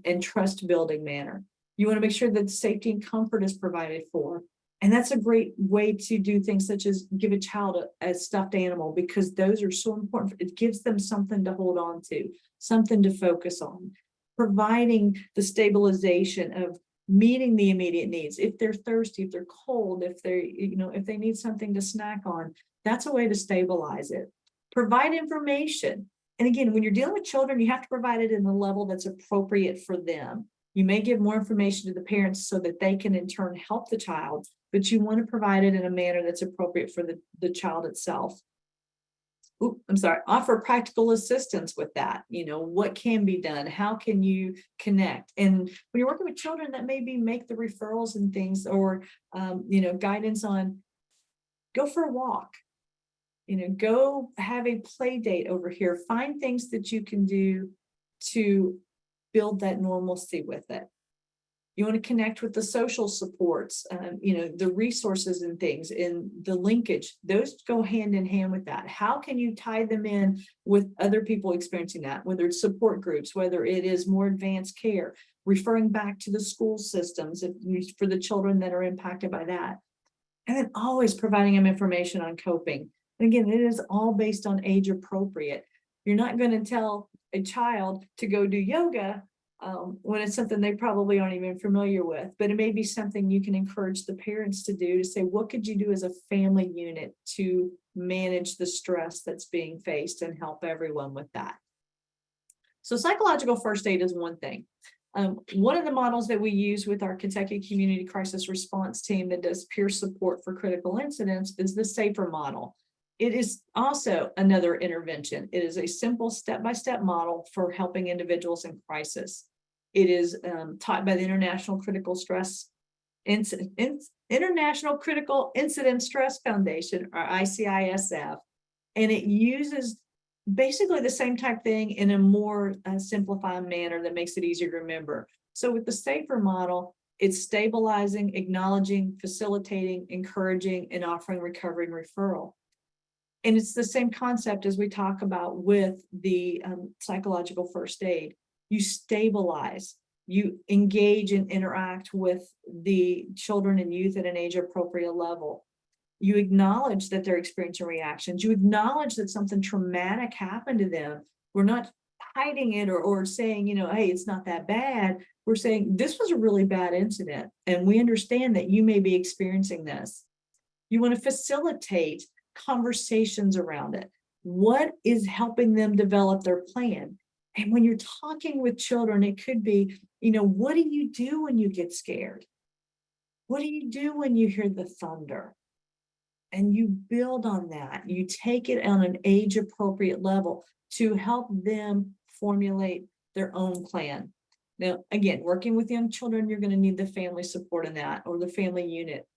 and trust building manner. You want to make sure that safety and comfort is provided for. And that's a great way to do things such as give a child a stuffed animal, because those are so important. It gives them something to hold on to, something to focus on. Providing the stabilization of meeting the immediate needs. If they're thirsty, if they're cold, if they need something to snack on, that's a way to stabilize it. Provide information. And again, when you're dealing with children, you have to provide it in a level that's appropriate for them. You may give more information to the parents so that they can in turn help the child, but you want to provide it in a manner that's appropriate for the child itself. Offer practical assistance with that. What can be done? How can you connect? And when you're working with children, that maybe make the referrals and things, or, guidance on go for a walk, go have a play date over here, find things that you can do to build that normalcy with it. You want to connect with the social supports, the resources and things, and the linkage, those go hand in hand with that. How can you tie them in with other people experiencing that, whether it's support groups, whether it is more advanced care, referring back to the school systems for the children that are impacted by that. And then always providing them information on coping. And again, it is all based on age appropriate. You're not going to tell a child to go do yoga when it's something they probably aren't even familiar with, but it may be something you can encourage the parents to do, to say, what could you do as a family unit to manage the stress that's being faced and help everyone with that? So psychological first aid is one thing. One of the models that we use with our Kentucky Community Crisis Response Team that does peer support for critical incidents is the SAFER model. It is also another intervention. It is a simple step-by-step model for helping individuals in crisis. It is taught by the International Critical Incident Stress Foundation, or ICISF, and it uses basically the same type thing in a more simplified manner that makes it easier to remember. So with the SAFER model, it's stabilizing, acknowledging, facilitating, encouraging, and offering recovery and referral. And it's the same concept as we talk about with the psychological first aid. You stabilize, you engage and interact with the children and youth at an age appropriate level. You acknowledge that they're experiencing reactions. You acknowledge that something traumatic happened to them. We're not hiding it or saying, hey, it's not that bad. We're saying this was a really bad incident, and we understand that you may be experiencing this. You want to facilitate conversations around it. What is helping them develop their plan? And when you're talking with children, it could be, what do you do when you get scared? What do you do when you hear the thunder? And you build on that. You take it on an age appropriate level to help them formulate their own plan. Now, again, working with young children, you're going to need the family support in that, or the family unit,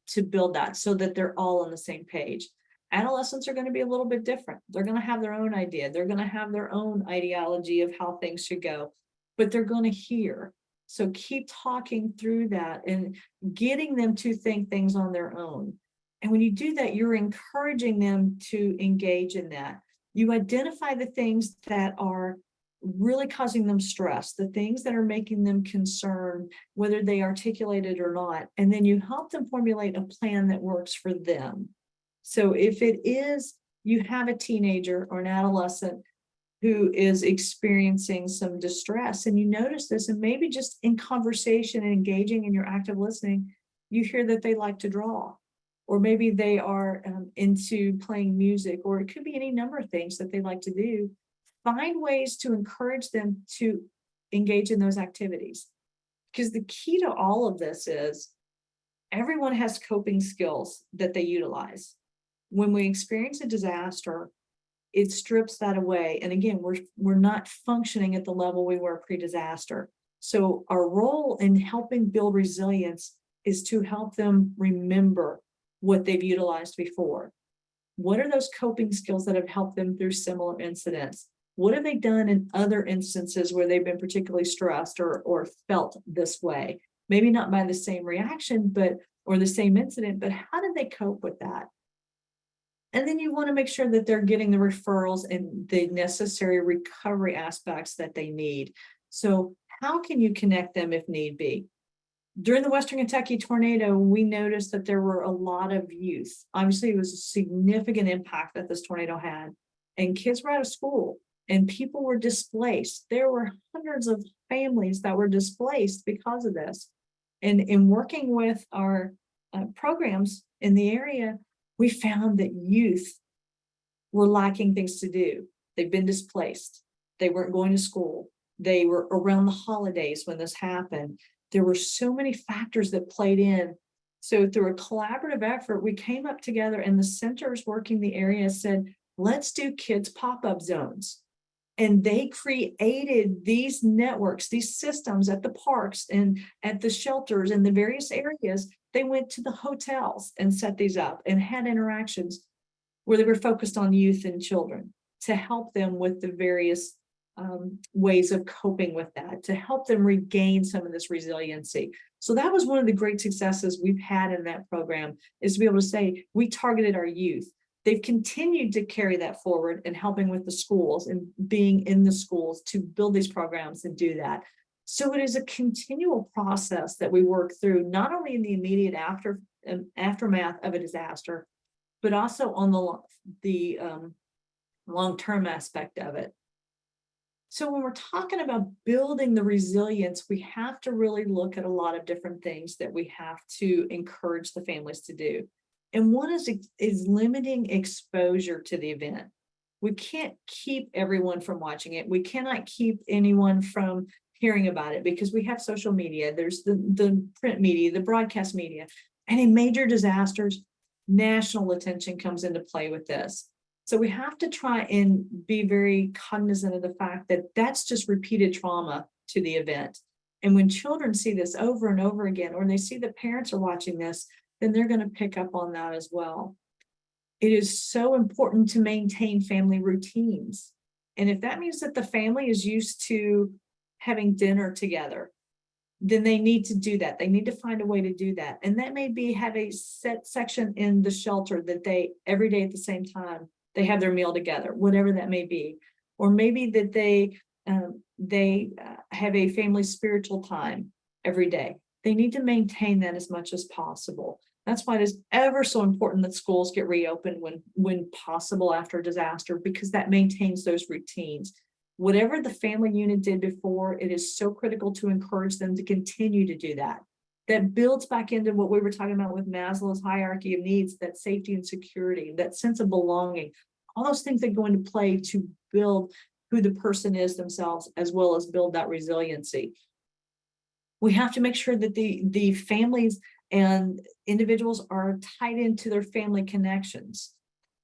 to build that so that they're all on the same page. Adolescents are going to be a little bit different. They're going to have their own idea. They're going to have their own ideology of how things should go, but they're going to hear. So keep talking through that and getting them to think things on their own. And when you do that, you're encouraging them to engage in that. You identify the things that are really causing them stress, the things that are making them concerned, whether they articulate it or not, and then you help them formulate a plan that works for them. So if it is, you have a teenager or an adolescent who is experiencing some distress, and you notice this, and maybe just in conversation and engaging in your active listening, you hear that they like to draw, or maybe they are into playing music, or it could be any number of things that they like to do. Find ways to encourage them to engage in those activities. Because the key to all of this is everyone has coping skills that they utilize. When we experience a disaster, it strips that away. And again, we're not functioning at the level we were pre-disaster. So our role in helping build resilience is to help them remember what they've utilized before. What are those coping skills that have helped them through similar incidents? What have they done in other instances where they've been particularly stressed or felt this way? Maybe not by the same reaction, or the same incident, but how did they cope with that? And then you want to make sure that they're getting the referrals and the necessary recovery aspects that they need. So how can you connect them if need be? During the Western Kentucky tornado, we noticed that there were a lot of youth. Obviously, it was a significant impact that this tornado had, and kids were out of school and people were displaced. There were hundreds of families that were displaced because of this. And in working with our programs in the area, we found that youth were lacking things to do. They've been displaced. They weren't going to school. They were around the holidays when this happened. There were so many factors that played in So through a collaborative effort, we came up together, and the centers working the area said, let's do kids pop-up zones. And they created these networks, these systems at the parks and at the shelters and the various areas. They went to the hotels and set these up and had interactions where they were focused on youth and children to help them with the various ways of coping with that, to help them regain some of this resiliency. So that was one of the great successes we've had in that program, is to be able to say, we targeted our youth. They've continued to carry that forward and helping with the schools and being in the schools to build these programs and do that. So it is a continual process that we work through, not only in the immediate aftermath of a disaster, but also on the long-term aspect of it. So when we're talking about building the resilience, we have to really look at a lot of different things that we have to encourage the families to do. And one is limiting exposure to the event. We can't keep everyone from watching it. We cannot keep anyone from hearing about it, because we have social media, there's the print media, the broadcast media, and in major disasters, national attention comes into play with this. So we have to try and be very cognizant of the fact that that's just repeated trauma to the event. And when children see this over and over again, or they see that parents are watching this, then they're going to pick up on that as well. It is so important to maintain family routines. And if that means that the family is used to having dinner together, then they need to do that. They need to find a way to do that. And that may be have a set section in the shelter that they, every day at the same time, they have their meal together, whatever that may be. Or maybe that they have a family spiritual time every day. They need to maintain that as much as possible. That's why it is ever so important that schools get reopened when possible after a disaster, because that maintains those routines. Whatever the family unit did before, it is so critical to encourage them to continue to do that. That builds back into what we were talking about with Maslow's hierarchy of needs, that safety and security, that sense of belonging, all those things that go into play to build who the person is themselves, as well as build that resiliency. We have to make sure that the families and individuals are tied into their family connections.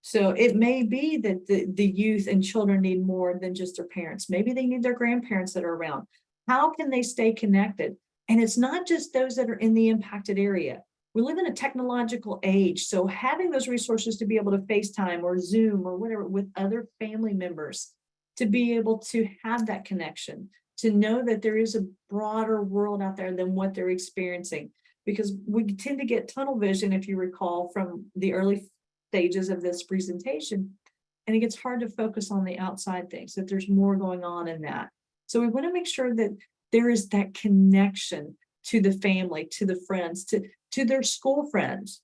So it may be that the youth and children need more than just their parents. Maybe they need their grandparents that are around. How can they stay connected? And it's not just those that are in the impacted area. We live in a technological age, so having those resources to be able to FaceTime or Zoom or whatever with other family members, to be able to have that connection, to know that there is a broader world out there than what they're experiencing. Because we tend to get tunnel vision, if you recall, from the early stages of this presentation, and it gets hard to focus on the outside things, that there's more going on in that. So we want to make sure that there is that connection to the family, to the friends, to their school friends.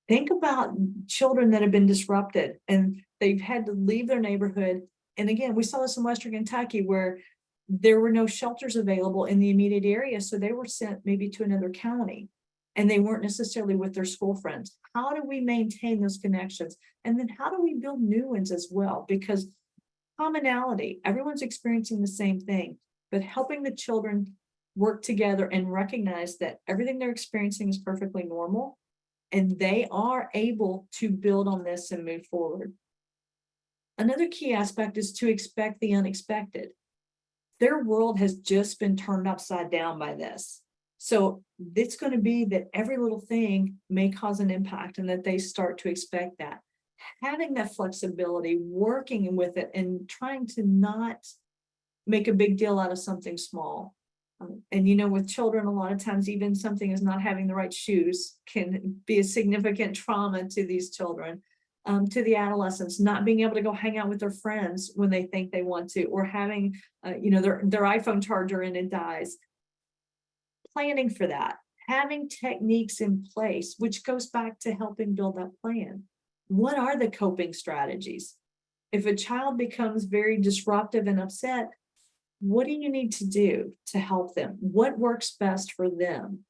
Think about children that have been disrupted and they've had to leave their neighborhood. And again, we saw this in Western Kentucky, where there were no shelters available in the immediate area. So they were sent maybe to another county, and they weren't necessarily with their school friends. How do we maintain those connections? And then how do we build new ones as well? Because commonality, everyone's experiencing the same thing, but helping the children work together and recognize that everything they're experiencing is perfectly normal, and they are able to build on this and move forward. Another key aspect is to expect the unexpected. Their world has just been turned upside down by this. So it's going to be that every little thing may cause an impact, and that they start to expect that. Having that flexibility, working with it, and trying to not make a big deal out of something small. And you know, with children, a lot of times even something as not having the right shoes can be a significant trauma to these children. To the adolescents, not being able to go hang out with their friends when they think they want to, or having their iPhone charger and it dies. Planning for that, having techniques in place, which goes back to helping build that plan. What are the coping strategies? If a child becomes very disruptive and upset, what do you need to do to help them? What works best for them?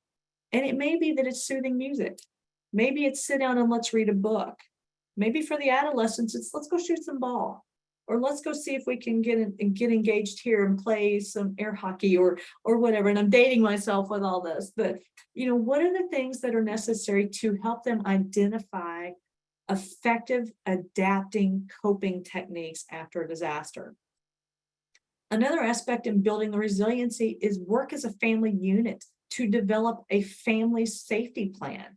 And it may be that it's soothing music. Maybe it's sit down and let's read a book. Maybe for the adolescents, it's let's go shoot some ball. or let's go see if we can get engaged here and play some air hockey or whatever. And I'm dating myself with all this, but what are the things that are necessary to help them identify effective adapting coping techniques after a disaster? Another aspect in building the resiliency is work as a family unit to develop a family safety plan.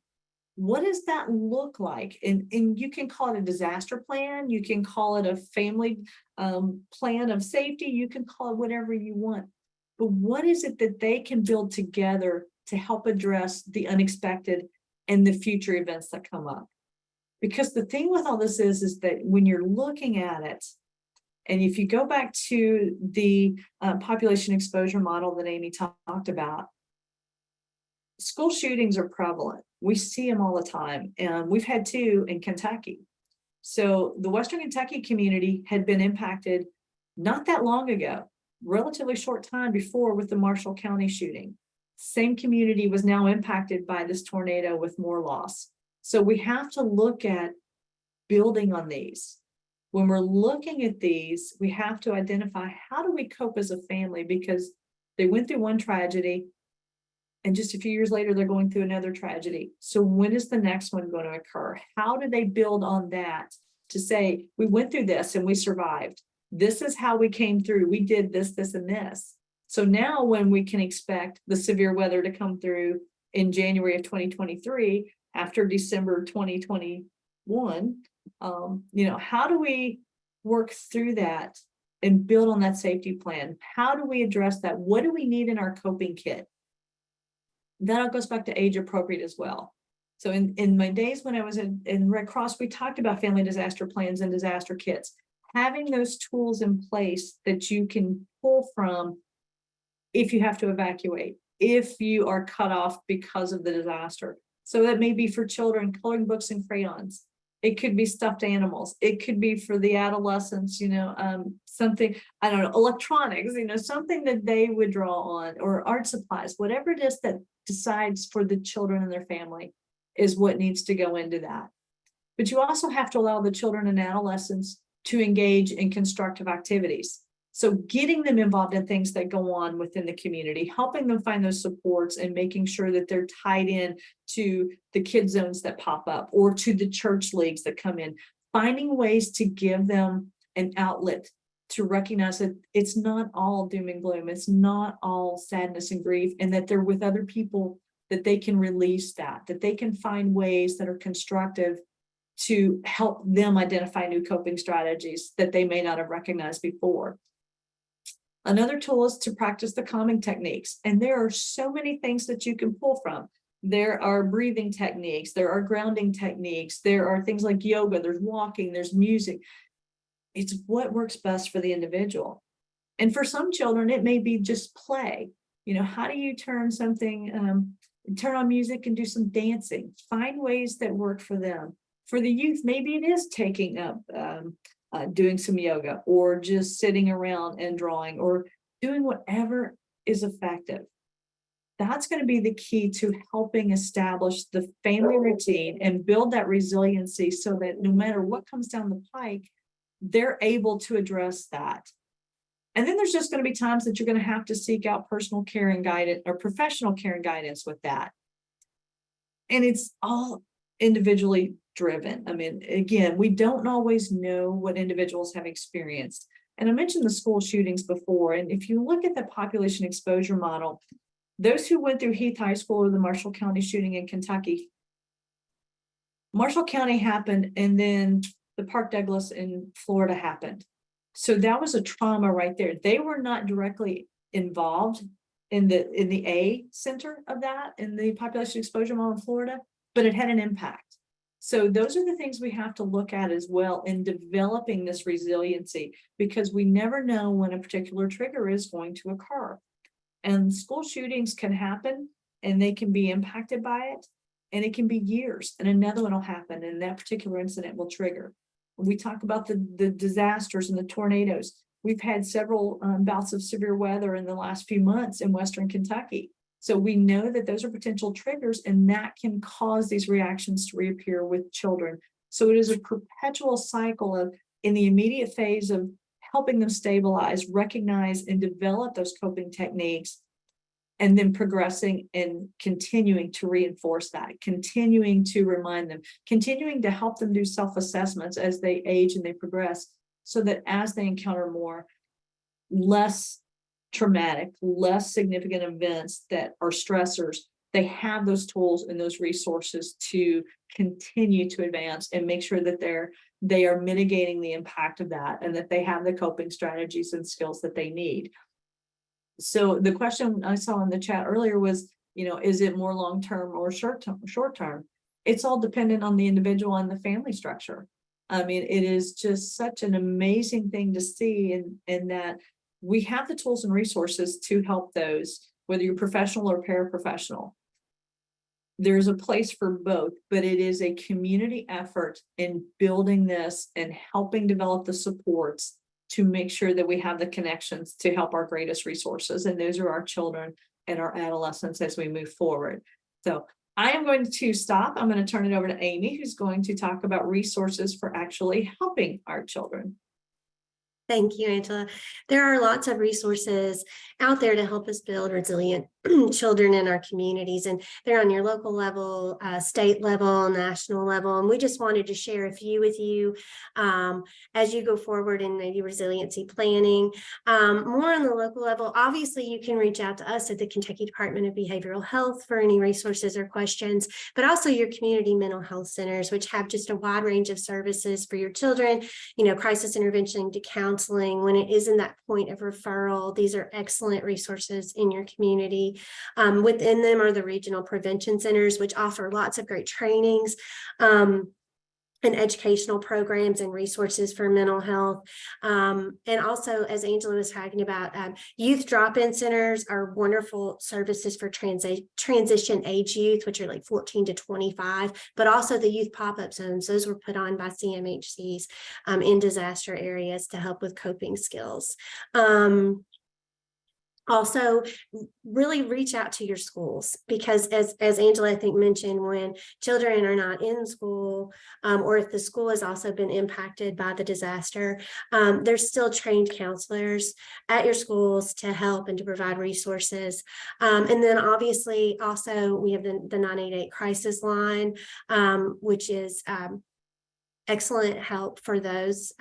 What does that look like? And you can call it a disaster plan, you can call it a family plan of safety, you can call it whatever you want. But what is it that they can build together to help address the unexpected and the future events that come up? Because the thing with all this is that when you're looking at it, and if you go back to the population exposure model that Amy talked about, school shootings are prevalent. We see them all the time, and we've had 2 in Kentucky. So the Western Kentucky community had been impacted not that long ago, relatively short time before, with the Marshall County shooting. Same community was now impacted by this tornado with more loss. So we have to look at building on these. When we're looking at these, we have to identify, how do we cope as a family? Because they went through one tragedy, and just a few years later, they're going through another tragedy. So when is the next one going to occur? How do they build on that to say, we went through this and we survived? This is how we came through. We did this, this, and this. So now when we can expect the severe weather to come through in January of 2023, after December 2021, how do we work through that and build on that safety plan? How do we address that? What do we need in our coping kit? That all goes back to age appropriate as well. So in my days when I was in Red Cross, we talked about family disaster plans and disaster kits. Having those tools in place that you can pull from if you have to evacuate, if you are cut off because of the disaster. So that may be for children, coloring books and crayons. It could be stuffed animals. It could be for the adolescents, something, I don't know, electronics, something that they would draw on, or art supplies, whatever it is that decides for the children and their family is what needs to go into that. But you also have to allow the children and adolescents to engage in constructive activities. So getting them involved in things that go on within the community, helping them find those supports and making sure that they're tied in to the kid zones that pop up or to the church leagues that come in, finding ways to give them an outlet to recognize that it's not all doom and gloom. It's not all sadness and grief, and that they're with other people, that they can release that they can find ways that are constructive to help them identify new coping strategies that they may not have recognized before. Another tool is to practice the calming techniques. And there are so many things that you can pull from. There are breathing techniques, there are grounding techniques, there are things like yoga, there's walking, there's music. It's what works best for the individual. And for some children, it may be just play. How do you turn on music and do some dancing? Find ways that work for them. For the youth, maybe it is taking up doing some yoga, or just sitting around and drawing, or doing whatever is effective. That's going to be the key to helping establish the family routine and build that resiliency, so that no matter what comes down the pike, they're able to address that. And then there's just going to be times that you're going to have to seek out personal care and guidance, or professional care and guidance with that. And it's all individually driven. I mean, again, we don't always know what individuals have experienced. And I mentioned the school shootings before. And if you look at the population exposure model, those who went through Heath High School or the Marshall County shooting in Kentucky, Marshall County happened, and then the Park Douglas in Florida happened. So that was a trauma right there. They were not directly involved in the A center of that, in the population exposure model in Florida, but it had an impact. So those are the things we have to look at as well in developing this resiliency, because we never know when a particular trigger is going to occur. And school shootings can happen, and they can be impacted by it, and it can be years, and another one will happen, and that particular incident will trigger. When we talk about the disasters and the tornadoes, we've had several bouts of severe weather in the last few months in Western Kentucky. So we know that those are potential triggers, and that can cause these reactions to reappear with children. So it is a perpetual cycle of in the immediate phase of helping them stabilize, recognize, and develop those coping techniques, and then progressing and continuing to reinforce that, continuing to remind them, continuing to help them do self-assessments as they age and they progress, so that as they encounter less traumatic, less significant events that are stressors, they have those tools and those resources to continue to advance and make sure that they are mitigating the impact of that, and that they have the coping strategies and skills that they need. So the question I saw in the chat earlier was, is it more long-term or short-term? It's all dependent on the individual and the family structure. I mean, it is just such an amazing thing to see, in that we have the tools and resources to help those, whether you're professional or paraprofessional. There's a place for both, but it is a community effort in building this and helping develop the supports to make sure that we have the connections to help our greatest resources. And those are our children and our adolescents as we move forward. So I am going to stop. I'm going to turn it over to Amy, who's going to talk about resources for actually helping our children. Thank you, Angela. There are lots of resources out there to help us build resilient children in our communities, and they're on your local level, state level, national level. And we just wanted to share a few with you as you go forward in maybe resiliency planning. More on the local level, obviously you can reach out to us at the Kentucky Department of Behavioral Health for any resources or questions, but also your community mental health centers, which have just a wide range of services for your children, crisis intervention to counseling when it is in that point of referral. These are excellent resources in your community. Within them are the regional prevention centers, which offer lots of great trainings and educational programs and resources for mental health. And also, as Angela was talking about, youth drop-in centers are wonderful services for transition age youth, which are like 14 to 25, but also the youth pop-up zones. Those were put on by CMHCs in disaster areas to help with coping skills. Also, really reach out to your schools, because as Angela, I think, mentioned, when children are not in school, or if the school has also been impacted by the disaster, there's still trained counselors at your schools to help and to provide resources. And then obviously also we have the 988 crisis line, which is excellent help for those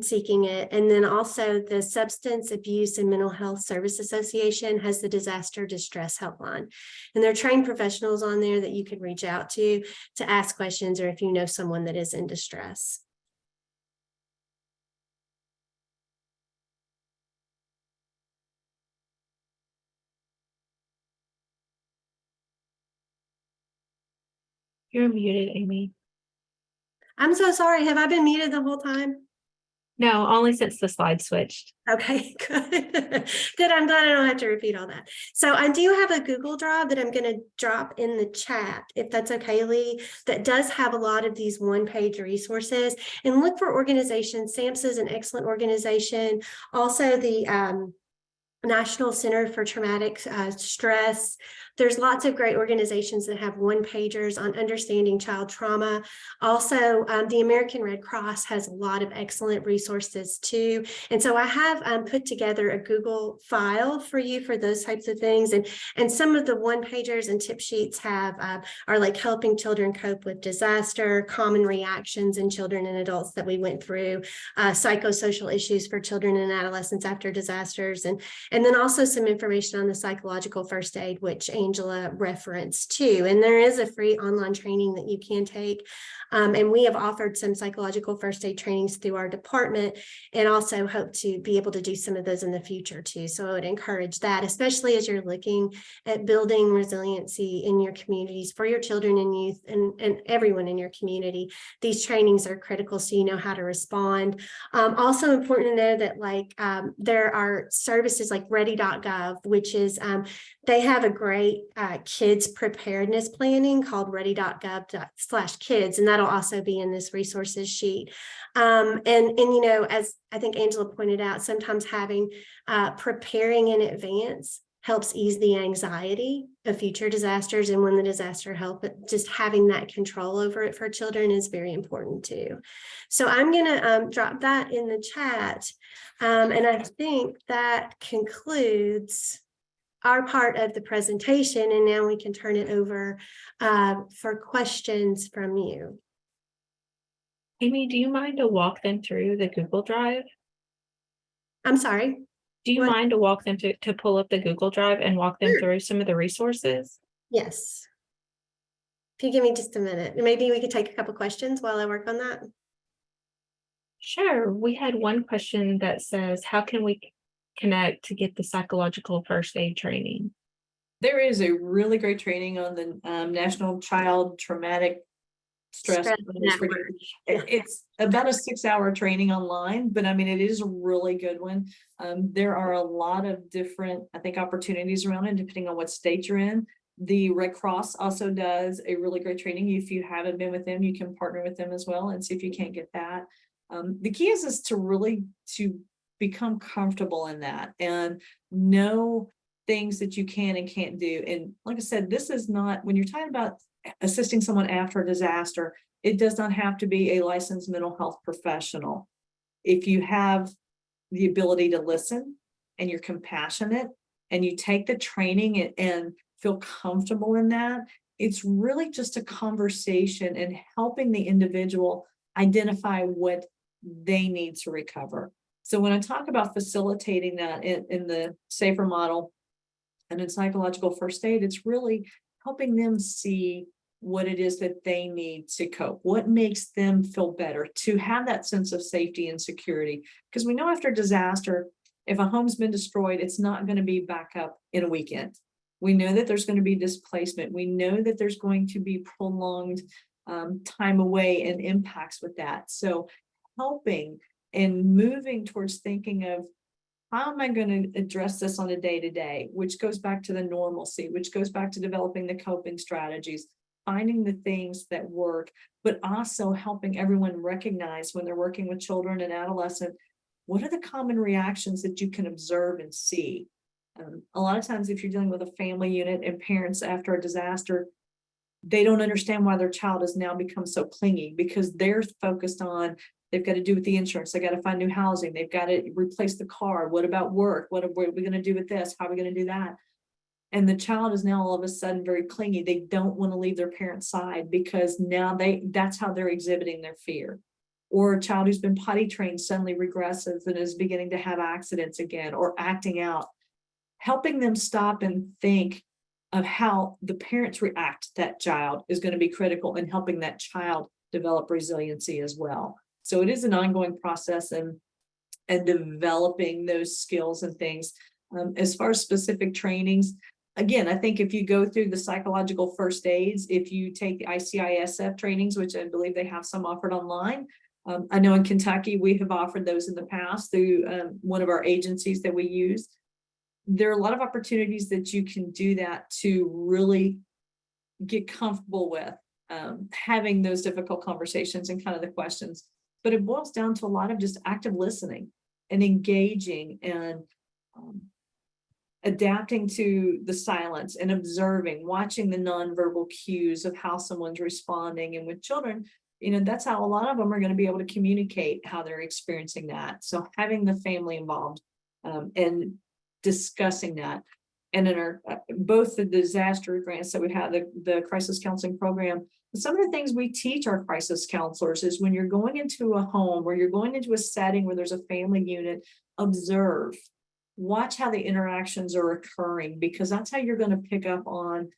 seeking it. And then also the Substance Abuse and Mental Health Service Association has the Disaster Distress Helpline. And there are trained professionals on there that you can reach out to ask questions, or if you know someone that is in distress. You're muted, Amy. I'm so sorry. Have I been muted the whole time? No, only since the slide switched. Okay, good. Good. I'm glad I don't have to repeat all that. So I do have a Google Drive that I'm going to drop in the chat, if that's okay, Lee, that does have a lot of these one-page resources. And look for organizations. SAMHSA is an excellent organization. Also, the National Center for Traumatic Stress. There's lots of great organizations that have one-pagers on understanding child trauma. Also, the American Red Cross has a lot of excellent resources too. And so I have put together a Google file for you for those types of things. And some of the one-pagers and tip sheets are like helping children cope with disaster, common reactions in children and adults that we went through, psychosocial issues for children and adolescents after disasters, and then also some information on the psychological first aid, which Angela referenced too. And there is a free online training that you can take. And we have offered some psychological first aid trainings through our department, and also hope to be able to do some of those in the future too. So I would encourage that, especially as you're looking at building resiliency in your communities for your children and youth and everyone in your community. These trainings are critical so you know how to respond. Also important to know that there are services like ready.gov, which is they have a great kids preparedness planning called ready.gov/kids, and that'll also be in this resources sheet. And as I think Angela pointed out, sometimes having preparing in advance helps ease the anxiety of future disasters. And when the disaster just having that control over it for children is very important too. So I'm going to drop that in the chat. And I think that concludes our part of the presentation. And now we can turn it over for questions from you. Amy, do you mind to walk them through the Google Drive? I'm sorry. Do you What? mind to walk them to pull up the Google Drive and walk them Sure. through some of the resources? Yes. If you give me just a minute, maybe we could take a couple questions while I work on that. Sure. We had one question that says, how can we connect to get the psychological first aid training? There is a really great training on the National Child Traumatic Stress Network. It's about a 6-hour training online, but I mean, it is a really good one. There are a lot of different, I think, opportunities around it, depending on what state you're in. The Red Cross also does a really great training. If you haven't been with them, you can partner with them as well and see if you can't get that. The key is to really to become comfortable in that and know things that you can and can't do. And like I said, this is not, when you're talking about assisting someone after a disaster, it does not have to be a licensed mental health professional. If you have the ability to listen and you're compassionate and you take the training and feel comfortable in that, it's really just a conversation and helping the individual identify what they need to recover. So when I talk about facilitating that in the SAFER model and in psychological first aid, it's really helping them see what it is that they need to cope, what makes them feel better, to have that sense of safety and security. Because we know after disaster, if a home's been destroyed, it's not going to be back up in a weekend. We know that there's going to be displacement. We know that there's going to be prolonged time away and impacts with that. So helping and moving towards thinking of, how am I going to address this on a day-to-day, which goes back to the normalcy, which goes back to developing the coping strategies, finding the things that work, but also helping everyone recognize when they're working with children and adolescents, what are the common reactions that you can observe and see? A lot of times if you're dealing with a family unit and parents after a disaster, they don't understand why their child has now become so clingy because they're focused on, they've got to do with the insurance, they got to find new housing, they've got to replace the car, what about work, what are we going to do with this, how are we going to do that? And the child is now all of a sudden very clingy. They don't want to leave their parent's side because now that's how they're exhibiting their fear. Or a child who's been potty trained suddenly regresses and is beginning to have accidents again or acting out. Helping them stop and think of how the parents react to that child is going to be critical in helping that child develop resiliency as well. So it is an ongoing process and developing those skills and things. As far as specific trainings, again, I think if you go through the psychological first aids, if you take the ICISF trainings, which I believe they have some offered online. I know in Kentucky, we have offered those in the past through one of our agencies that we use. There are a lot of opportunities that you can do that to really get comfortable with having those difficult conversations and kind of the questions. But it boils down to a lot of just active listening and engaging and adapting to the silence and observing, watching the nonverbal cues of how someone's responding. And with children, that's how a lot of them are going to be able to communicate how they're experiencing that. So having the family involved and discussing that. And in our both the disaster grants that we have, the crisis counseling program, some of the things we teach our crisis counselors is when you're going into a home or you're going into a setting where there's a family unit, observe, watch how the interactions are occurring, because that's how you're going to pick up on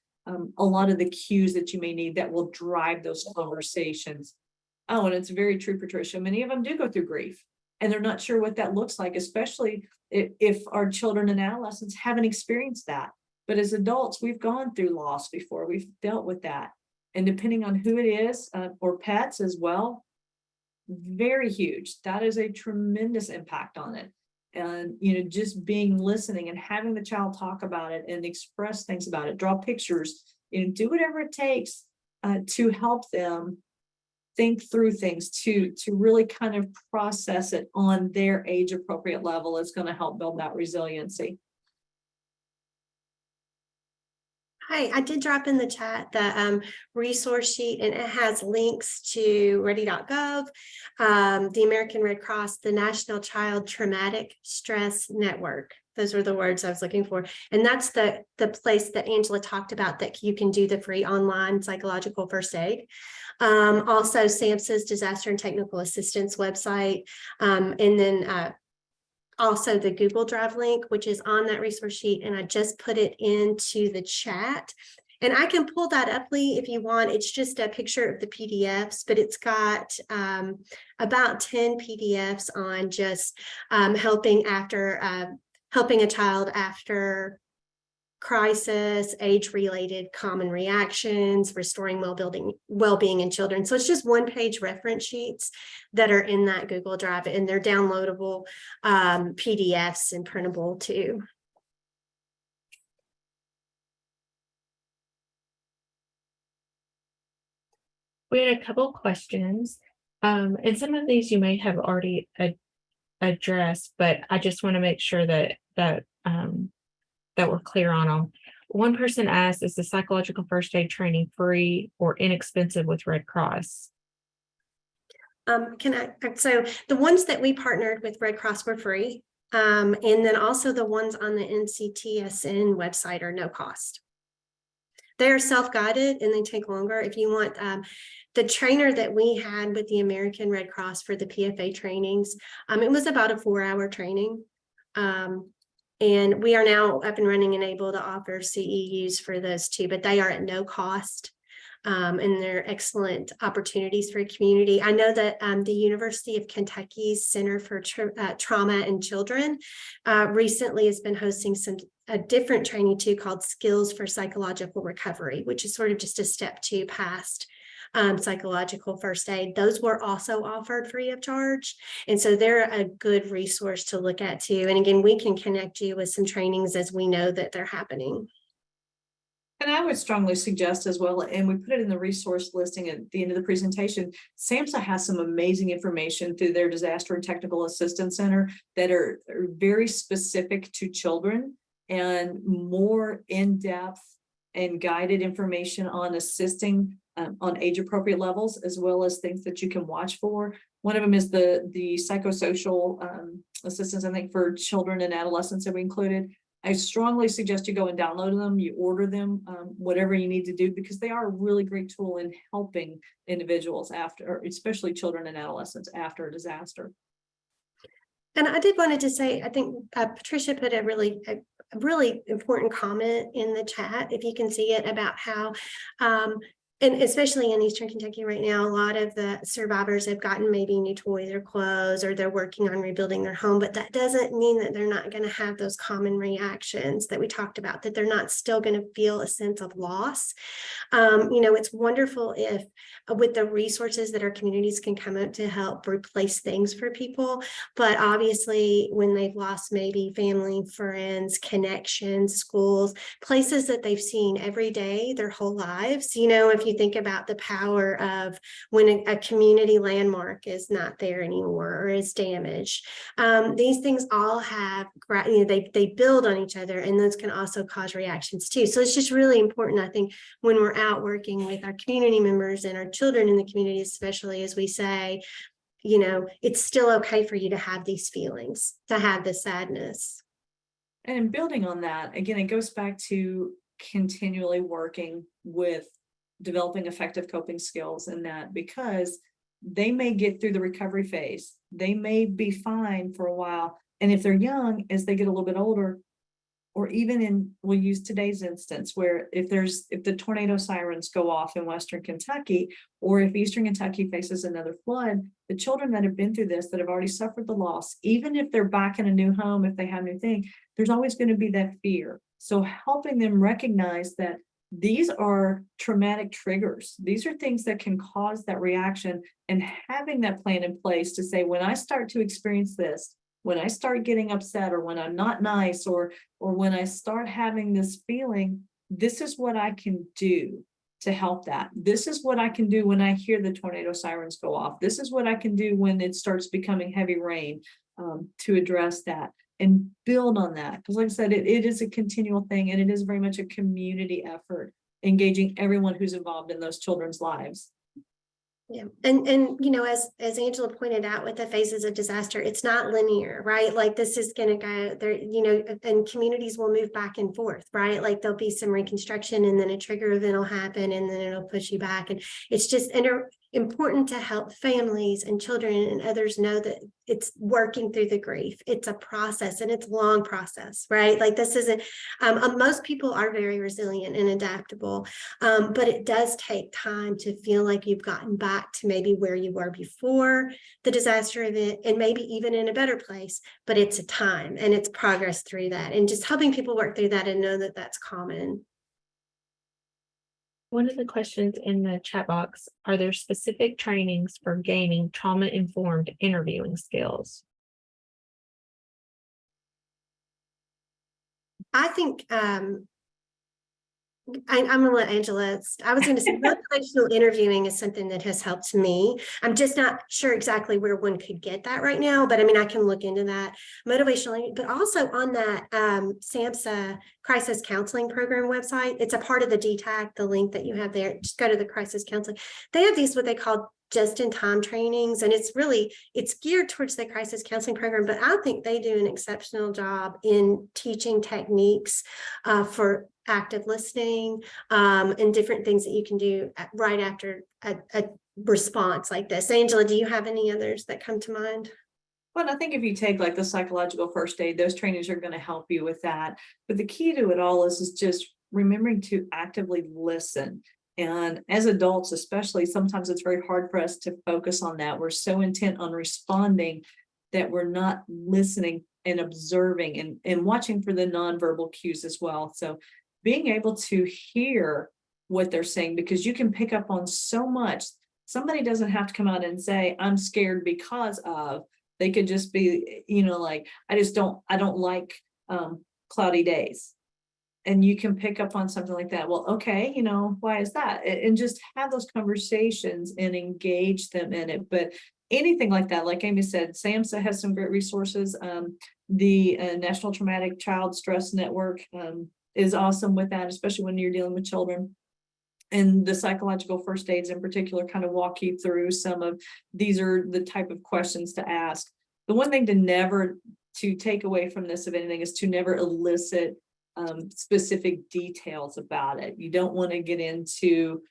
a lot of the cues that you may need that will drive those conversations. Oh, and it's very true, Patricia. Many of them do go through grief and they're not sure what that looks like, especially if our children and adolescents haven't experienced that. But as adults, we've gone through loss before, we've dealt with that. And depending on who it is, or pets as well, very huge. That is a tremendous impact on it. And, just being listening and having the child talk about it and express things about it, draw pictures, do whatever it takes to help them think through things, to really kind of process it on their age appropriate level is going to help build that resiliency. Hi, I did drop in the chat the resource sheet, and it has links to ready.gov, the American Red Cross, the National Child Traumatic Stress Network. Those were the words I was looking for. And that's the place that Angela talked about that you can do the free online psychological first aid. Also SAMHSA's Disaster and Technical Assistance website. And then also the Google Drive link, which is on that resource sheet. And I just put it into the chat. And I can pull that up, Lee, if you want. It's just a picture of the PDFs, but it's got about 10 PDFs on just helping a child after crisis, age-related common reactions, restoring well-being in children. So it's just one-page reference sheets that are in that Google Drive, and they're downloadable PDFs and printable too. We had a couple questions, and some of these you may have already addressed, but I just want to make sure that we're clear on them. One person asked, is the psychological first aid training free or inexpensive with Red Cross? So the ones that we partnered with Red Cross were free. And then also the ones on the NCTSN website are no cost. They are self-guided and they take longer. If you want, the trainer that we had with the American Red Cross for the PFA trainings, it was about a 4-hour training. And we are now up and running and able to offer CEUs for those too, but they are at no cost. And they're excellent opportunities for a community. I know that the University of Kentucky's Center for Trauma and Children recently has been hosting a different training too called Skills for Psychological Recovery, which is sort of just a step 2 past psychological first aid. Those were also offered free of charge. And so they're a good resource to look at too. And again, we can connect you with some trainings as we know that they're happening. And I would strongly suggest as well, and we put it in the resource listing at the end of the presentation, SAMHSA has some amazing information through their Disaster and Technical Assistance Center that are very specific to children and more in-depth and guided information on assisting on age-appropriate levels, as well as things that you can watch for. One of them is the psychosocial assistance, I think, for children and adolescents that we included. I strongly suggest you go and download them, you order them, whatever you need to do, because they are a really great tool in helping individuals after, especially children and adolescents after a disaster. And I did wanted to say, I think Patricia put a really important comment in the chat, if you can see it, about how and especially in Eastern Kentucky right now, a lot of the survivors have gotten maybe new toys or clothes, or they're working on rebuilding their home, but that doesn't mean that they're not going to have those common reactions that we talked about, that they're not still going to feel a sense of loss. It's wonderful if with the resources that our communities can come up to help replace things for people, but obviously when they've lost maybe family, friends, connections, schools, places that they've seen every day their whole lives, if you think about the power of when a community landmark is not there anymore or is damaged, these things all have, they build on each other, and those can also cause reactions too. So it's just really important, I think, when we're out working with our community members and our children in the community, especially, as we say, it's still okay for you to have these feelings, to have the sadness. And building on that, again, it goes back to continually working with developing effective coping skills, and that because they may get through the recovery phase, they may be fine for a while. And if they're young, as they get a little bit older, or even we'll use today's instance, where if the tornado sirens go off in Western Kentucky, or if Eastern Kentucky faces another flood, the children that have been through this, that have already suffered the loss, even if they're back in a new home, if they have new thing, there's always going to be that fear. So helping them recognize that these are traumatic triggers. These are things that can cause that reaction, and having that plan in place to say, when I start to experience this, when I start getting upset, or when I'm not nice, or when I start having this feeling, this is what I can do to help that. This is what I can do when I hear the tornado sirens go off. This is what I can do when it starts becoming heavy rain, to address that. and build on that. Because like I said, it is a continual thing, and it is very much a community effort, engaging everyone who's involved in those children's lives. Yeah, and as Angela pointed out, with the phases of disaster, it's not linear, right? Like this is going to go there, and communities will move back and forth, right? Like there'll be some reconstruction, and then a trigger event will happen, and then it'll push you back. And it's just important to help families and children and others know that it's working through the grief. It's a process, and it's a long process, right? Like this isn't. Most people are very resilient and adaptable, but it does take time to feel like you've gotten back to maybe where you were before the disaster event, and maybe even in a better place. But it's a time, and it's progress through that, and just helping people work through that and know that that's common. One of the questions in the chat box, are there specific trainings for gaining trauma-informed interviewing skills? I think I'm gonna let Angela. I was gonna say motivational interviewing is something that has helped me. I'm just not sure exactly where one could get that right now, but I mean, I can look into that. Motivational, but also on that SAMHSA crisis counseling program website, it's a part of the DTAC, the link that you have there. Just go to the crisis counseling. They have these, what they call just-in-time trainings, and it's geared towards the crisis counseling program, but I think they do an exceptional job in teaching techniques for active listening, and different things that you can do right after a response like this. Angela, do you have any others that come to mind? Well, I think if you take like the psychological first aid, those trainings are going to help you with that. But the key to it all is just remembering to actively listen. And as adults, especially, sometimes it's very hard for us to focus on that. We're so intent on responding that we're not listening and observing and watching for the nonverbal cues as well. So being able to hear what they're saying, because you can pick up on so much. Somebody doesn't have to come out and say, I'm scared because of. They could just be, like, I don't like cloudy days. And you can pick up on something like that. Well, okay, why is that? And just have those conversations and engage them in it. But anything like that, like Amy said, SAMHSA has some great resources. The National Traumatic Child Stress Network is awesome with that, especially when you're dealing with children. And the psychological first aids in particular kind of walk you through some of these are the type of questions to ask. The one thing to take away from this, of anything, is to never elicit specific details about it. You don't want to get into,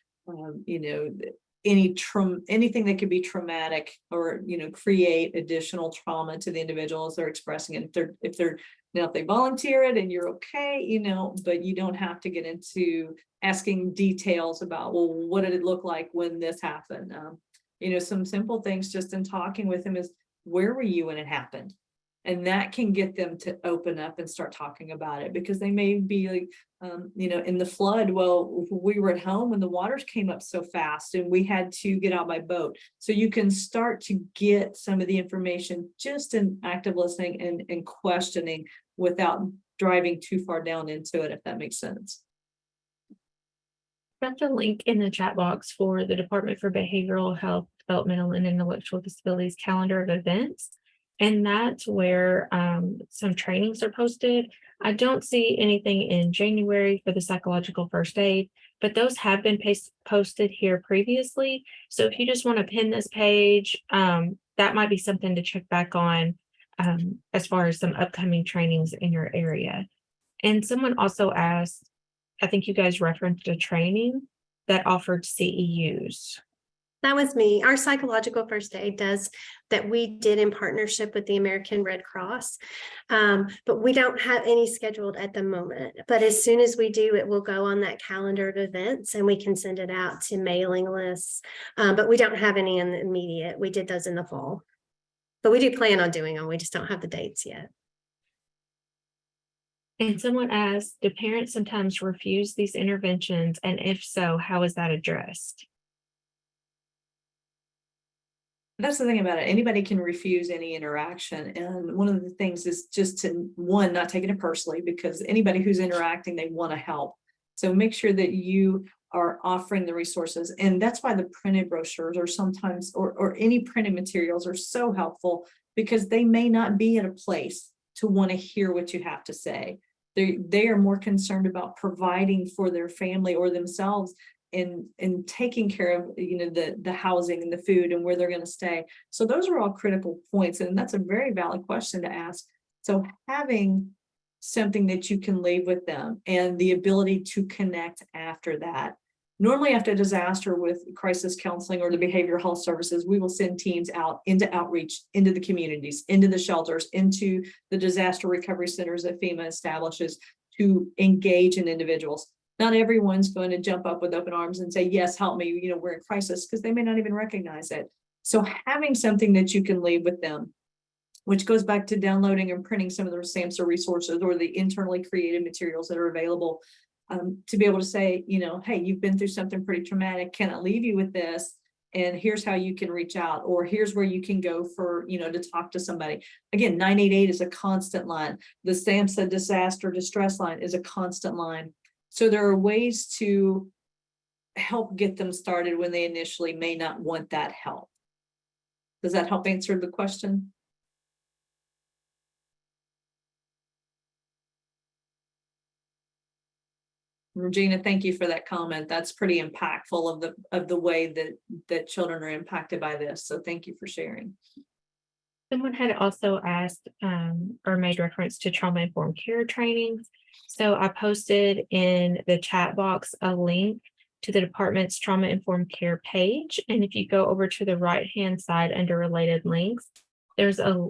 anything that could be traumatic or, create additional trauma to the individuals they're expressing it. If they volunteer it and you're okay, but you don't have to get into asking details about, well, what did it look like when this happened? Some simple things just in talking with them is, where were you when it happened? And that can get them to open up and start talking about it, because they may be like, in the flood. Well, we were at home when the waters came up so fast and we had to get out by boat. So you can start to get some of the information just in active listening and questioning without driving too far down into it, if that makes sense. Got the link in the chat box for the Department for Behavioral Health, Developmental, and Intellectual Disabilities calendar of events. And that's where some trainings are posted. I don't see anything in January for the psychological first aid, but those have been posted here previously. So if you just want to pin this page, that might be something to check back on as far as some upcoming trainings in your area. And someone also asked, I think you guys referenced a training that offered CEUs. That was me. Our psychological first aid does that, we did in partnership with the American Red Cross, but we don't have any scheduled at the moment. But as soon as we do, it will go on that calendar of events, and we can send it out to mailing lists. But we don't have any in the immediate. We did those in the fall, but we do plan on doing them. We just don't have the dates yet. And someone asked, do parents sometimes refuse these interventions? And if so, how is that addressed? That's the thing about it. Anybody can refuse any interaction. And one of the things is just to, one, not taking it personally, because anybody who's interacting, they want to help. So make sure that you are offering the resources. And that's why the printed brochures or sometimes, or any printed materials are so helpful, because they may not be at a place to want to hear what you have to say. They are more concerned about providing for their family or themselves and taking care of, you know, the housing and the food and where they're going to stay. So those are all critical points. And that's a very valid question to ask. So having something that you can leave with them and the ability to connect after that. Normally after a disaster with crisis counseling or the behavioral health services, we will send teams out into outreach, into the communities, into the shelters, into the disaster recovery centers that FEMA establishes to engage in individuals. Not everyone's going to jump up with open arms and say, yes, help me, you know, we're in crisis, because they may not even recognize it. So having something that you can leave with them, which goes back to downloading and printing some of the SAMHSA resources or the internally created materials that are available, to be able to say, you know, hey, you've been through something pretty traumatic. Can I leave you with this? And here's how you can reach out, or here's where you can go for, you know, to talk to somebody. Again, 988 is a constant line. The SAMHSA disaster distress line is a constant line. So there are ways to help get them started when they initially may not want that help. Does that help answer the question? Regina, thank you for that comment. That's pretty impactful of the way that children are impacted by this. So thank you for sharing. Someone had also asked or made reference to trauma-informed care trainings. So I posted in the chat box a link to the department's trauma-informed care page. And if you go over to the right-hand side under related links, there's a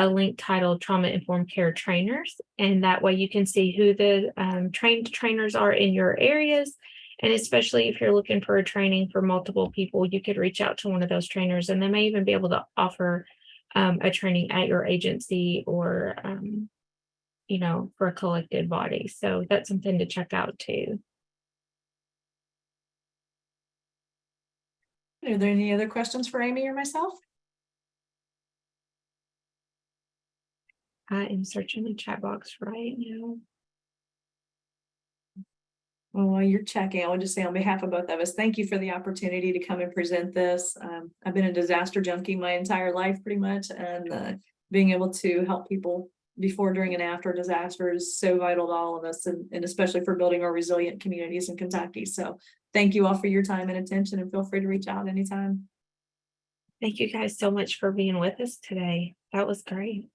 link titled Trauma-Informed Care Trainers. And that way you can see who the trained trainers are in your areas. And especially if you're looking for a training for multiple people, you could reach out to one of those trainers, and they may even be able to offer a training at your agency or, you know, for a collected body. So that's something to check out too. Are there any other questions for Amy or myself? I am searching the chat box right now. Well, while you're checking, I would just say on behalf of both of us, thank you for the opportunity to come and present this. I've been a disaster junkie my entire life, pretty much, and being able to help people before, during, and after disaster is so vital to all of us, and especially for building our resilient communities in Kentucky. So thank you all for your time and attention, and feel free to reach out anytime. Thank you guys so much for being with us today. That was great.